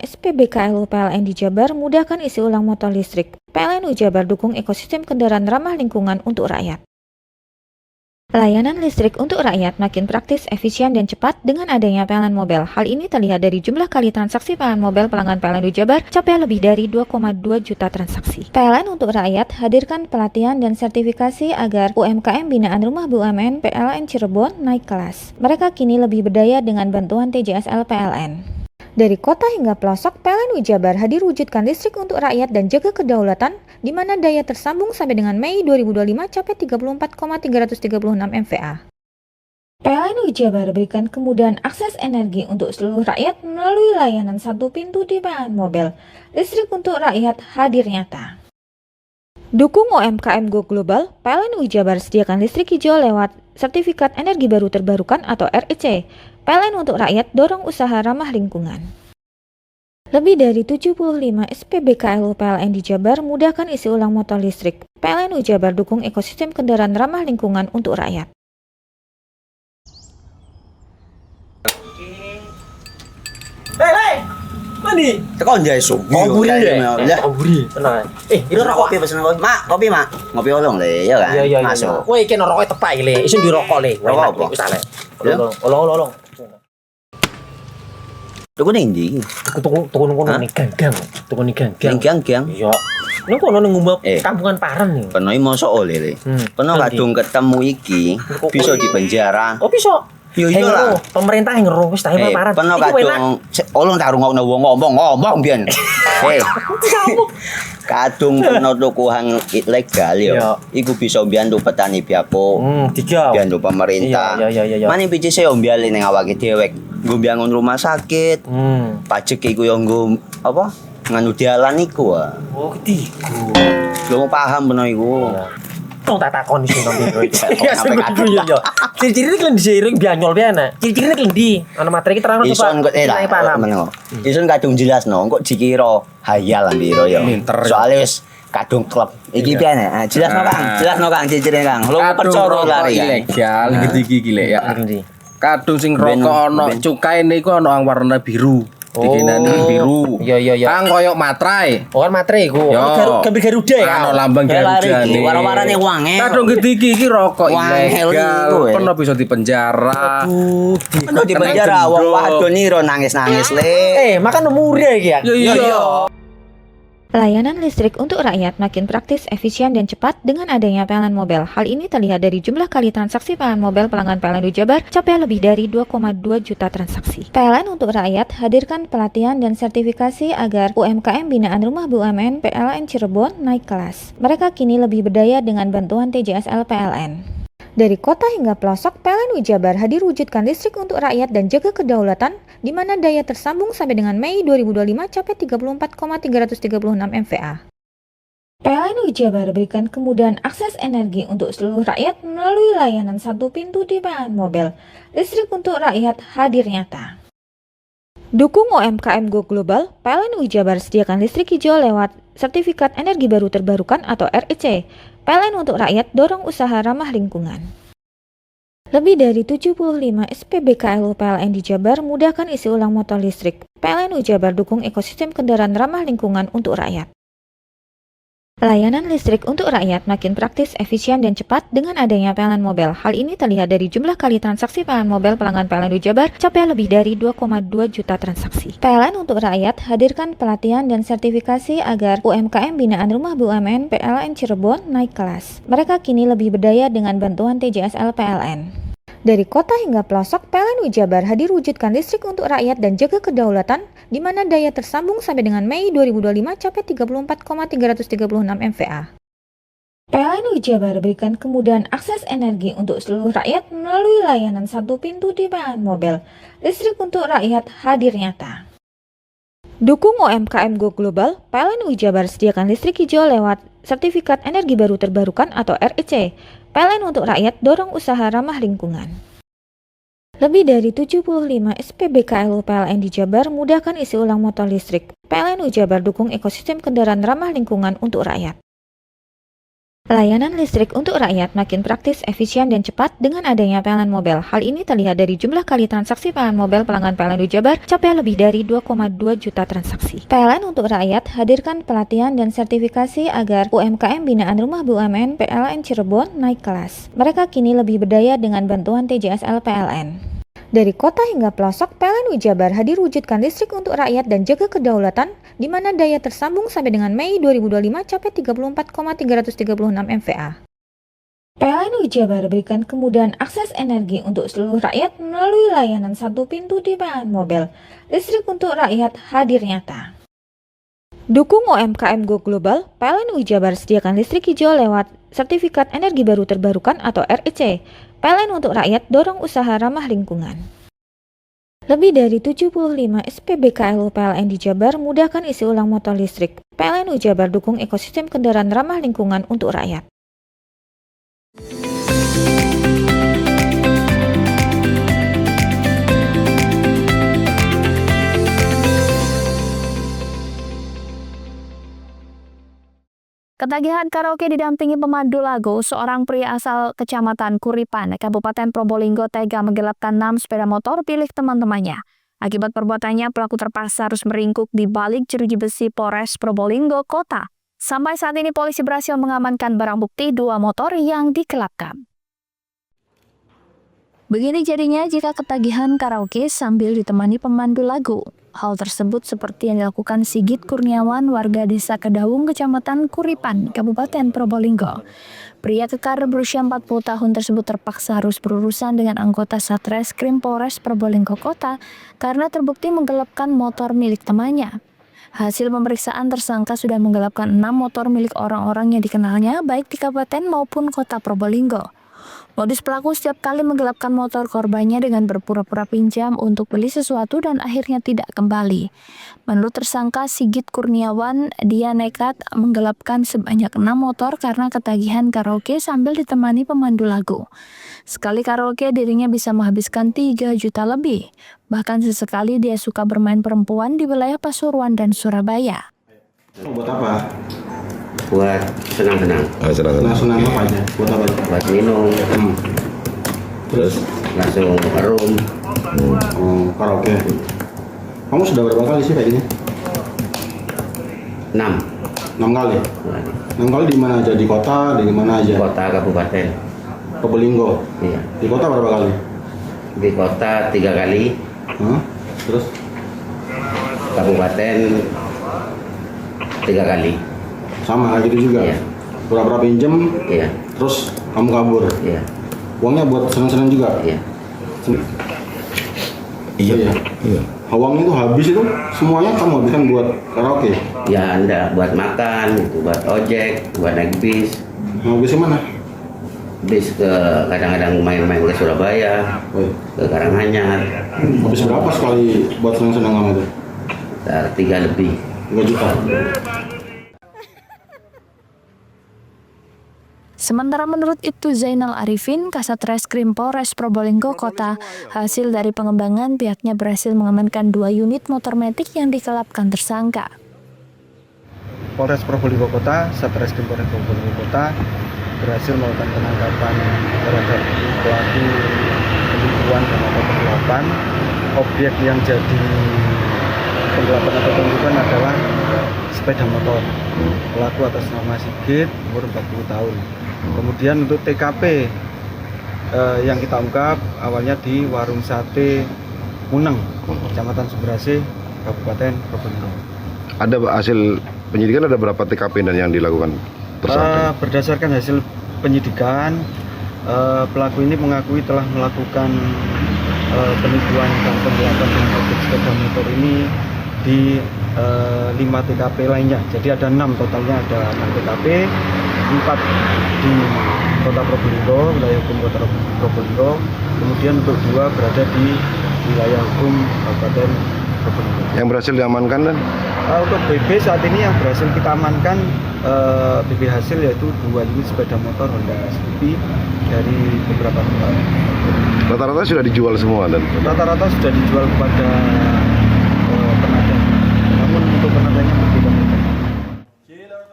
SPBKLU PLN di Jabar mudahkan isi ulang motor listrik. PLN Jabar dukung ekosistem kendaraan ramah lingkungan untuk rakyat. Layanan listrik untuk rakyat makin praktis, efisien, dan cepat dengan adanya PLN Mobile. Hal ini terlihat dari jumlah kali transaksi PLN Mobile pelanggan PLN Jabar capai lebih dari 2,2 juta transaksi. PLN untuk rakyat hadirkan pelatihan dan sertifikasi agar UMKM binaan Rumah BUMN PLN Cirebon naik kelas. Mereka kini lebih berdaya dengan bantuan TJSL PLN. Dari kota hingga pelosok, PLN Jabar hadir wujudkan listrik untuk rakyat dan jaga kedaulatan, di mana daya tersambung sampai dengan Mei 2025 capai 34,336 MVA. PLN Jabar berikan kemudahan akses energi untuk seluruh rakyat melalui layanan satu pintu di PLN Mobile. Listrik untuk rakyat hadir nyata. Dukung UMKM Go Global, PLN Jabar sediakan listrik hijau lewat Sertifikat Energi Baru Terbarukan atau REC. PLN untuk rakyat dorong usaha ramah lingkungan. Lebih dari 75 SPBKLU PLN di Jabar mudahkan isi ulang motor listrik. PLN Jabar dukung ekosistem kendaraan ramah lingkungan untuk rakyat. Hei, mandi. Tekan jaya subuh. Komburi ya. Komburi, tenang. Ini rokok. Kopi pesen kopi. Mak, kopi mak. Ngopi olong le, ya kan? Iya. Masuk. Woi, kena rokok tepak le. Isun dirokok le. Rokok apa? Wis ale. Olong. Tuku ning ndi? Tuku ning gang. Tuku ning gang. Gang. Iya. Ning kono ning ngumba kampungan Paren nih. Kena mosok oleh le. Kena kadung ketemu iki bisa dipenjara. Oh bisa. Yo iyalah. Pemerintah yang ngeru wis tahe Paren. Kena kadung olong tak rungokno wong ngomong biyen. Kadung kena tuku hang ilegal yo. Iku bisa mbiyantu petani biako. Mbiyantu pemerintah. Iya. Mane pici se mbiale ning awake dhewek. Nggo mbiangun rumah sakit. Pajak iku yo nggo apa? Nganu dalan iku. Oh, ketiku. Belum paham bener iku. Tong tak takoni sing nang biro iki. Ya sampe guyon yo. Ciri-cirine klendi seiring bianyol piye Ciri-cirine klendi. Ana materi iki terang coba. Ison kok meneng. Ison kadung jelasno kok dikira hayal biro yo. Soale wis kadung klub. Iki piye nek? Jelasno Kang ciri-cirine Kang. Lu percaya lari ilegal iki lek ya. Kadung sing rokok ana cukaine iku ana warna biru. Dikenani biru. Iya. Kang koyo materai. Oh kan materai iku. Gambar Garuda ya. Ana lambang Garuda iki. Warna-warnane wangel. Kadung iki rokok ilegal. Pernah bisa dipenjara. Pernah dipenjara wong wadon iro nangis-nangis le. Makan murah iki ya. Iya. Layanan listrik untuk rakyat makin praktis, efisien, dan cepat dengan adanya PLN Mobile. Hal ini terlihat dari jumlah kali transaksi PLN Mobile pelanggan PLN Jabar capai lebih dari 2,2 juta transaksi. PLN untuk rakyat hadirkan pelatihan dan sertifikasi agar UMKM binaan Rumah BUMN PLN Cirebon naik kelas. Mereka kini lebih berdaya dengan bantuan TJSL PLN. Dari kota hingga pelosok, PLN Jabar hadir wujudkan listrik untuk rakyat dan jaga kedaulatan, di mana daya tersambung sampai dengan Mei 2025 capai 34,336 MVA. PLN Jabar berikan kemudahan akses energi untuk seluruh rakyat melalui layanan satu pintu di PLN Mobile. Listrik untuk rakyat hadir nyata. Dukung UMKM Go Global, PLN Jabar sediakan listrik hijau lewat Sertifikat Energi Baru Terbarukan atau REC. PLN untuk rakyat dorong usaha ramah lingkungan. Lebih dari 75 SPBKLU PLN di Jabar mudahkan isi ulang motor listrik. PLN Jabar dukung ekosistem kendaraan ramah lingkungan untuk rakyat. Layanan listrik untuk rakyat makin praktis, efisien, dan cepat dengan adanya PLN Mobile. Hal ini terlihat dari jumlah kali transaksi PLN Mobile pelanggan PLN Jabar capai lebih dari 2,2 juta transaksi. PLN untuk rakyat hadirkan pelatihan dan sertifikasi agar UMKM binaan Rumah BUMN PLN Cirebon naik kelas. Mereka kini lebih berdaya dengan bantuan TJSL PLN. Dari kota hingga pelosok, PLN Jabar hadir wujudkan listrik untuk rakyat dan jaga kedaulatan, di mana daya tersambung sampai dengan Mei 2025 capai 34,336 MVA. PLN Jabar berikan kemudahan akses energi untuk seluruh rakyat melalui layanan satu pintu di PLN Mobile. Listrik untuk rakyat hadir nyata. Dukung UMKM Go Global, PLN Jabar sediakan listrik hijau lewat Sertifikat Energi Baru Terbarukan atau REC. PLN untuk rakyat dorong usaha ramah lingkungan. Lebih dari 75 SPBKLU PLN di Jabar mudahkan isi ulang motor listrik. PLN Jabar dukung ekosistem kendaraan ramah lingkungan untuk rakyat. Layanan listrik untuk rakyat makin praktis, efisien, dan cepat dengan adanya PLN Mobile. Hal ini terlihat dari jumlah kali transaksi PLN Mobile pelanggan PLN Jabar capai lebih dari 2,2 juta transaksi. PLN untuk rakyat hadirkan pelatihan dan sertifikasi agar UMKM binaan Rumah BUMN PLN Cirebon naik kelas. Mereka kini lebih berdaya dengan bantuan TJSL PLN. Dari kota hingga pelosok, PLN Jabar hadir wujudkan listrik untuk rakyat dan jaga kedaulatan, di mana daya tersambung sampai dengan Mei 2025 capai 34,336 MVA. PLN Jabar berikan kemudahan akses energi untuk seluruh rakyat melalui layanan satu pintu di PLN Mobile. Listrik untuk rakyat hadir nyata. Dukung UMKM Go Global, PLN Jabar sediakan listrik hijau lewat Sertifikat Energi Baru Terbarukan atau REC. PLN untuk rakyat dorong usaha ramah lingkungan. Lebih dari 75 SPBKLU PLN di Jabar mudahkan isi ulang motor listrik. PLN Jabar dukung ekosistem kendaraan ramah lingkungan untuk rakyat. Ketagihan karaoke didampingi pemandu lagu, seorang pria asal Kecamatan Kuripan, Kabupaten Probolinggo tega menggelapkan 6 sepeda motor milik teman-temannya. Akibat perbuatannya, pelaku terpaksa harus meringkuk di balik jeruji besi Polres Probolinggo Kota. Sampai saat ini polisi berhasil mengamankan barang bukti 2 motor yang digelapkan. Begini jadinya jika ketagihan karaoke sambil ditemani pemandu lagu. Hal tersebut seperti yang dilakukan Sigit Kurniawan, warga desa Kedawung, Kecamatan Kuripan, Kabupaten Probolinggo. Pria kekar berusia 40 tahun tersebut terpaksa harus berurusan dengan anggota Satreskrim Polres Probolinggo Kota karena terbukti menggelapkan motor milik temannya. Hasil pemeriksaan, tersangka sudah menggelapkan 6 motor milik orang-orang yang dikenalnya baik di Kabupaten maupun Kota Probolinggo. Modus pelaku setiap kali menggelapkan motor korbannya dengan berpura-pura pinjam untuk beli sesuatu dan akhirnya tidak kembali. Menurut tersangka Sigit Kurniawan, dia nekat menggelapkan sebanyak 6 motor karena ketagihan karaoke sambil ditemani pemandu lagu. Sekali karaoke dirinya bisa menghabiskan 3 juta lebih. Bahkan sesekali dia suka bermain perempuan di wilayah Pasuruan dan Surabaya. Buat apa? Buat senang-senang. Senang apa aja? Buat apa? Buat minum. Terus langsung room. Karaoke. Kamu sudah berapa kali sih kayak gini? 6 kali? 6 kali di mana aja? Di kota, di mana aja? Kota, kabupaten. Probolinggo? Iya. Di kota berapa kali? Di kota 3 kali. Terus? Kabupaten 3 kali. Sama gitu juga? Iya. Pura-pura pinjem? Iya. Terus kamu kabur? Iya. Uangnya buat senang-senang juga? Iya. Iya. Uangnya itu habis itu semuanya kamu habiskan buat karaoke? Ya enggak, buat makan, itu buat ojek, buat naik bis. Mau bis kemana? Bis ke kadang-kadang main-main ke Surabaya, ke Karanganyar. Habis berapa sekali buat senang-senang kamu itu? 3 lebih. 3 juta. Sementara menurut Ibtu Zainal Arifin, Kasat Reskrim Polres Probolinggo Kota, hasil dari pengembangan pihaknya berhasil mengamankan 2 unit motor metik yang dikelapkan tersangka. Polres Probolinggo Kota, Satreskrim Polres Probolinggo Kota berhasil melakukan penangkapan terhadap pelaku penipuan dan atau penggelapan. Objek yang jadi penggelapan atau penipuan adalah sepeda motor. Pelaku atas nama Sigit, umur 40 tahun. Kemudian untuk TKP yang kita ungkap awalnya di Warung Sate Muneng, Kecamatan Subrase, Kabupaten Probolinggo. Ada hasil penyidikan, ada berapa TKP dan yang dilakukan tersangka? Berdasarkan hasil penyidikan, pelaku ini mengakui telah melakukan penipuan dan penggelapan dengan objek sepeda motor ini di 5 TKP lainnya. Jadi ada 6 totalnya, ada 6 TKP, 4 di Kota Probolinggo, wilayah hukum Kota Probolinggo, kemudian untuk 2 berada di wilayah hukum Kabupaten Probolinggo. Yang berhasil diamankan dan? Untuk BB saat ini yang berhasil kita amankan, BB hasil yaitu 2 unit sepeda motor Honda SUV dari beberapa tempat. Rata-rata sudah dijual semua dan? Rata-rata sudah dijual kepada penadah. Namun untuk penadahnya berbeda-beda.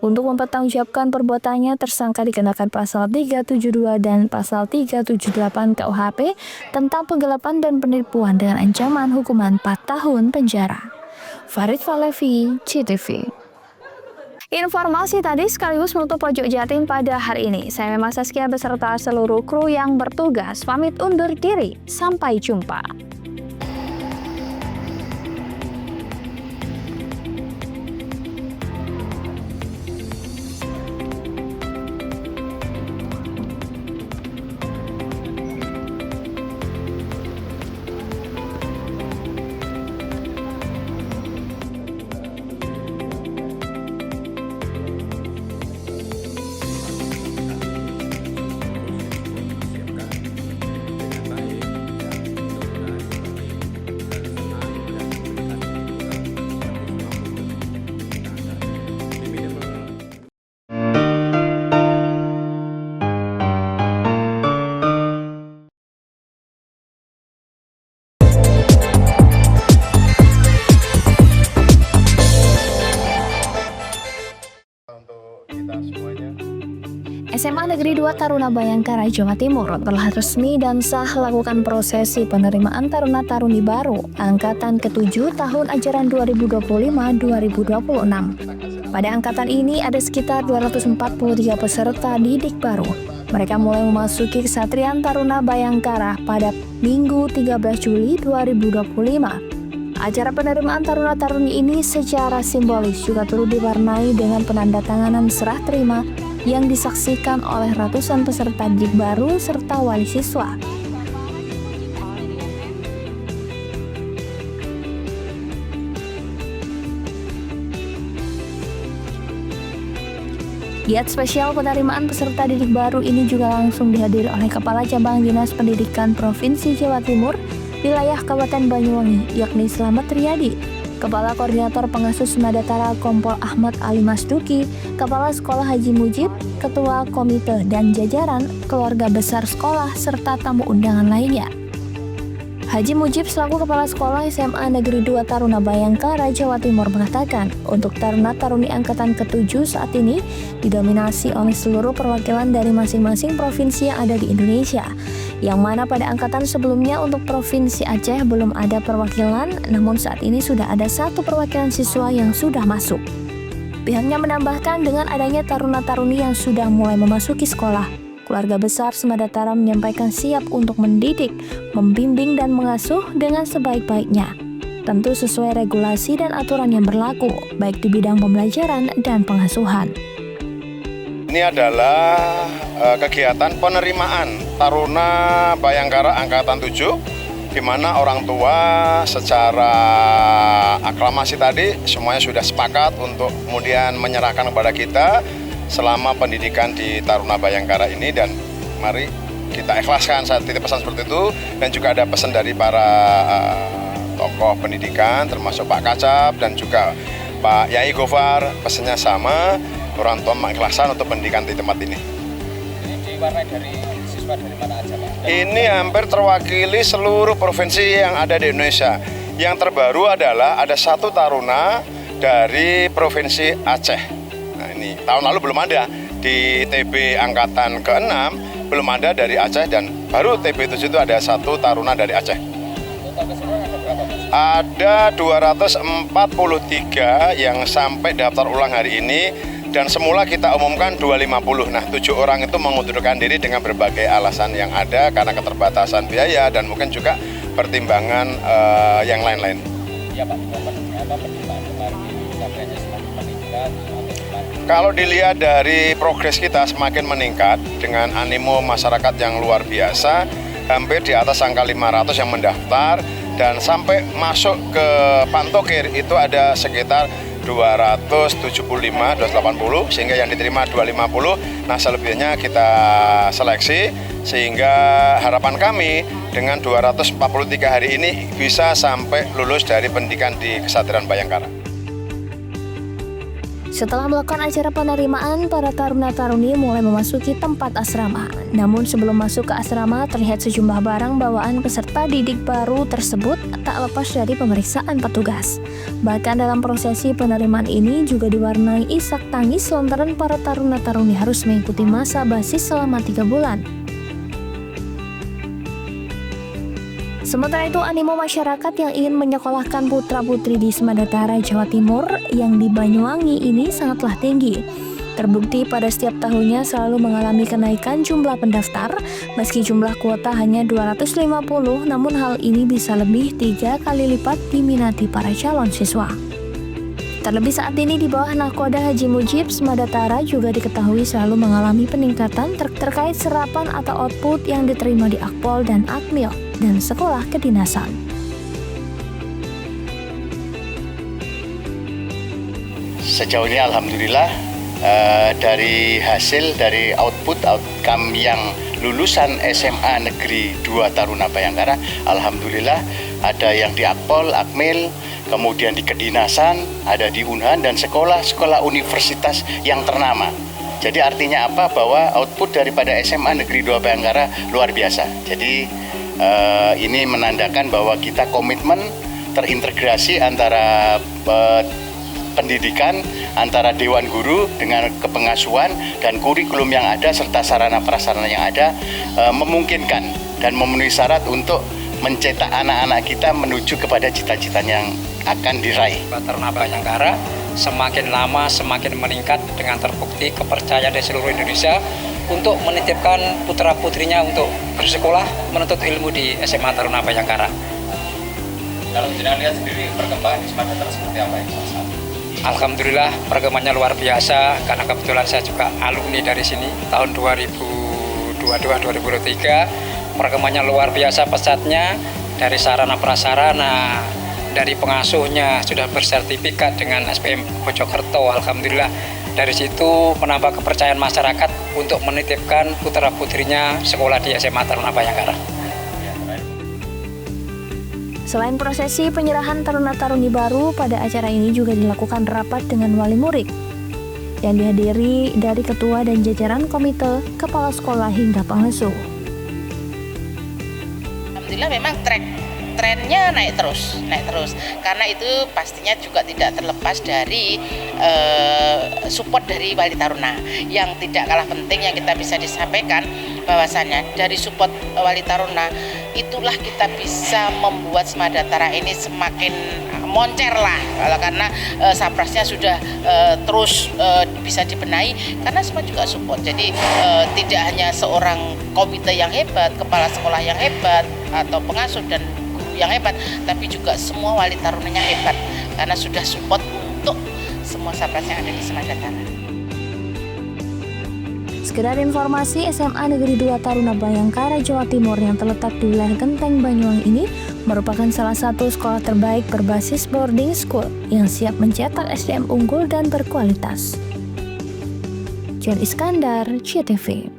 Untuk mempertanggungjawabkan perbuatannya, tersangka dikenakan pasal 372 dan pasal 378 KUHP tentang penggelapan dan penipuan dengan ancaman hukuman 4 tahun penjara. Farid Falevi, CTV. Informasi tadi sekaligus menutup Pojok Jatim pada hari ini. Saya Memang Saskia beserta seluruh kru yang bertugas pamit undur diri. Sampai jumpa. SMA Negeri 2 Taruna Bayangkara, Jawa Timur telah resmi dan sah lakukan prosesi penerimaan Taruna-Taruni baru Angkatan ke-7 tahun ajaran 2025-2026. Pada angkatan ini ada sekitar 243 peserta didik baru. Mereka mulai memasuki Kesatrian Taruna Bayangkara pada Minggu 13 Juli 2025. Acara penerimaan Taruna-Taruni ini secara simbolis juga turut diwarnai dengan penandatanganan serah terima yang disaksikan oleh ratusan peserta didik baru serta wali siswa. Giat spesial penerimaan peserta didik baru ini juga langsung dihadiri oleh Kepala Cabang Dinas Pendidikan Provinsi Jawa Timur, wilayah Kabupaten Banyuwangi, yakni Slamet Riyadi, Kepala Koordinator Pengasuh Semadatara Kompol Ahmad Ali Masduki, Kepala Sekolah Haji Mujib, Ketua Komite dan jajaran keluarga besar sekolah serta tamu undangan lainnya. Haji Mujib selaku Kepala Sekolah SMA Negeri 2 Taruna Bayangkara, Jawa Timur mengatakan, untuk taruna-taruni angkatan ke-7 saat ini didominasi oleh seluruh perwakilan dari masing-masing provinsi yang ada di Indonesia, yang mana pada angkatan sebelumnya untuk Provinsi Aceh belum ada perwakilan, namun saat ini sudah ada 1 perwakilan siswa yang sudah masuk. Pihaknya menambahkan dengan adanya taruna-taruni yang sudah mulai memasuki sekolah, keluarga besar Semadatara menyampaikan siap untuk mendidik, membimbing dan mengasuh dengan sebaik-baiknya. Tentu sesuai regulasi dan aturan yang berlaku, baik di bidang pembelajaran dan pengasuhan. Ini adalah kegiatan penerimaan Taruna Bayangkara Angkatan 7, di mana orang tua secara aklamasi tadi semuanya sudah sepakat untuk kemudian menyerahkan kepada kita selama pendidikan di Taruna Bayangkara ini, dan mari kita ikhlaskan saat titip pesan seperti itu. Dan juga ada pesan dari para tokoh pendidikan termasuk Pak Kacap dan juga Pak Yai Gofar, pesannya sama, orang tua mengikhlaskan untuk pendidikan di tempat ini. Ini diwarnai dari siswa dari mana aja Pak? Ini hampir terwakili seluruh provinsi yang ada di Indonesia. Yang terbaru adalah ada 1 taruna dari Provinsi Aceh. Ini tahun lalu belum ada, di TB angkatan ke-6 belum ada dari Aceh, dan baru TB 7 itu ada 1 taruna dari Aceh. Ada 243 yang sampai daftar ulang hari ini, dan semula kita umumkan 250. Nah, 7 orang itu mengundurkan diri dengan berbagai alasan yang ada karena keterbatasan biaya dan mungkin juga pertimbangan yang lain-lain. Iya Pak, apa pertimbangan kemarin capaiannya semakin meningkat? Kalau dilihat dari progres kita semakin meningkat dengan animo masyarakat yang luar biasa, hampir di atas angka 500 yang mendaftar, dan sampai masuk ke Pantokir itu ada sekitar 275, 280, sehingga yang diterima 250. Nah, selebihnya kita seleksi, sehingga harapan kami dengan 243 hari ini bisa sampai lulus dari pendidikan di Kesatria Bayangkara. Setelah melakukan acara penerimaan, para taruna-taruni mulai memasuki tempat asrama. Namun sebelum masuk ke asrama, terlihat sejumlah barang bawaan peserta didik baru tersebut tak lepas dari pemeriksaan petugas. Bahkan dalam prosesi penerimaan ini juga diwarnai isak tangis lantaran para taruna-taruni harus mengikuti masa basis selama 3 bulan. Sementara itu, animo masyarakat yang ingin menyekolahkan putra-putri di Semadatara, Jawa Timur yang di Banyuwangi ini sangatlah tinggi. Terbukti pada setiap tahunnya selalu mengalami kenaikan jumlah pendaftar, meski jumlah kuota hanya 250, namun hal ini bisa lebih 3 kali lipat diminati para calon siswa. Terlebih saat ini di bawah Nahkoda Haji Mujib, Semadatara juga diketahui selalu mengalami peningkatan terkait serapan atau output yang diterima di Akpol dan Akmil dan sekolah kedinasan. Sejauh ini alhamdulillah dari hasil dari outcome yang lulusan SMA Negeri 2 Taruna Bayangkara, alhamdulillah ada yang di Akpol, Akmil, kemudian di kedinasan, ada di Unhan, dan sekolah-sekolah universitas yang ternama. Jadi artinya apa? Bahwa output daripada SMA Negeri 2 Bayangkara luar biasa. Jadi ini menandakan bahwa kita komitmen terintegrasi antara pendidikan, antara Dewan Guru dengan kepengasuhan dan kurikulum yang ada serta sarana-prasarana yang ada memungkinkan dan memenuhi syarat untuk mencetak anak-anak kita menuju kepada cita-cita yang akan diraih. Taruna Bayangkara semakin lama semakin meningkat dengan terbukti kepercayaan dari seluruh Indonesia untuk menitipkan putra-putrinya untuk bersekolah menuntut ilmu di SMA Taruna Bayangkara. Kalau jenengan lihat sendiri perkembangan di Semadatara seperti apa ya? Alhamdulillah perkembangannya luar biasa karena kebetulan saya juga alumni dari sini tahun 2022-2023. Perkembangannya luar biasa pesatnya dari sarana prasarana, dari pengasuhnya sudah bersertifikat dengan SPM Mojokerto. Alhamdulillah Dari situ menambah kepercayaan masyarakat untuk menitipkan putra-putrinya sekolah di SMA Taruna Bayangkara. Selain prosesi penyerahan taruna-taruni baru, pada acara ini juga dilakukan rapat dengan wali murid yang dihadiri dari ketua dan jajaran komite, kepala sekolah hingga pengasuh. Alhamdulillah memang trennya naik terus karena itu pastinya juga tidak terlepas dari support dari wali taruna. Yang tidak kalah penting yang kita bisa disampaikan bahwasannya dari support wali taruna itulah kita bisa membuat Semadantara ini semakin moncer lah, karena saprasnya sudah terus bisa dibenahi karena semua juga support. Jadi tidak hanya seorang komite yang hebat, kepala sekolah yang hebat atau pengasuh dan guru yang hebat, tapi juga semua wali tarunanya hebat karena sudah support untuk semua sapras yang ada di Semadantara. Sekedar informasi, SMA Negeri 2 Taruna Bayangkara, Jawa Timur yang terletak di wilayah Genteng Banyuwangi ini merupakan salah satu sekolah terbaik berbasis boarding school yang siap mencetak SDM unggul dan berkualitas. Jan Iskandar, CTV.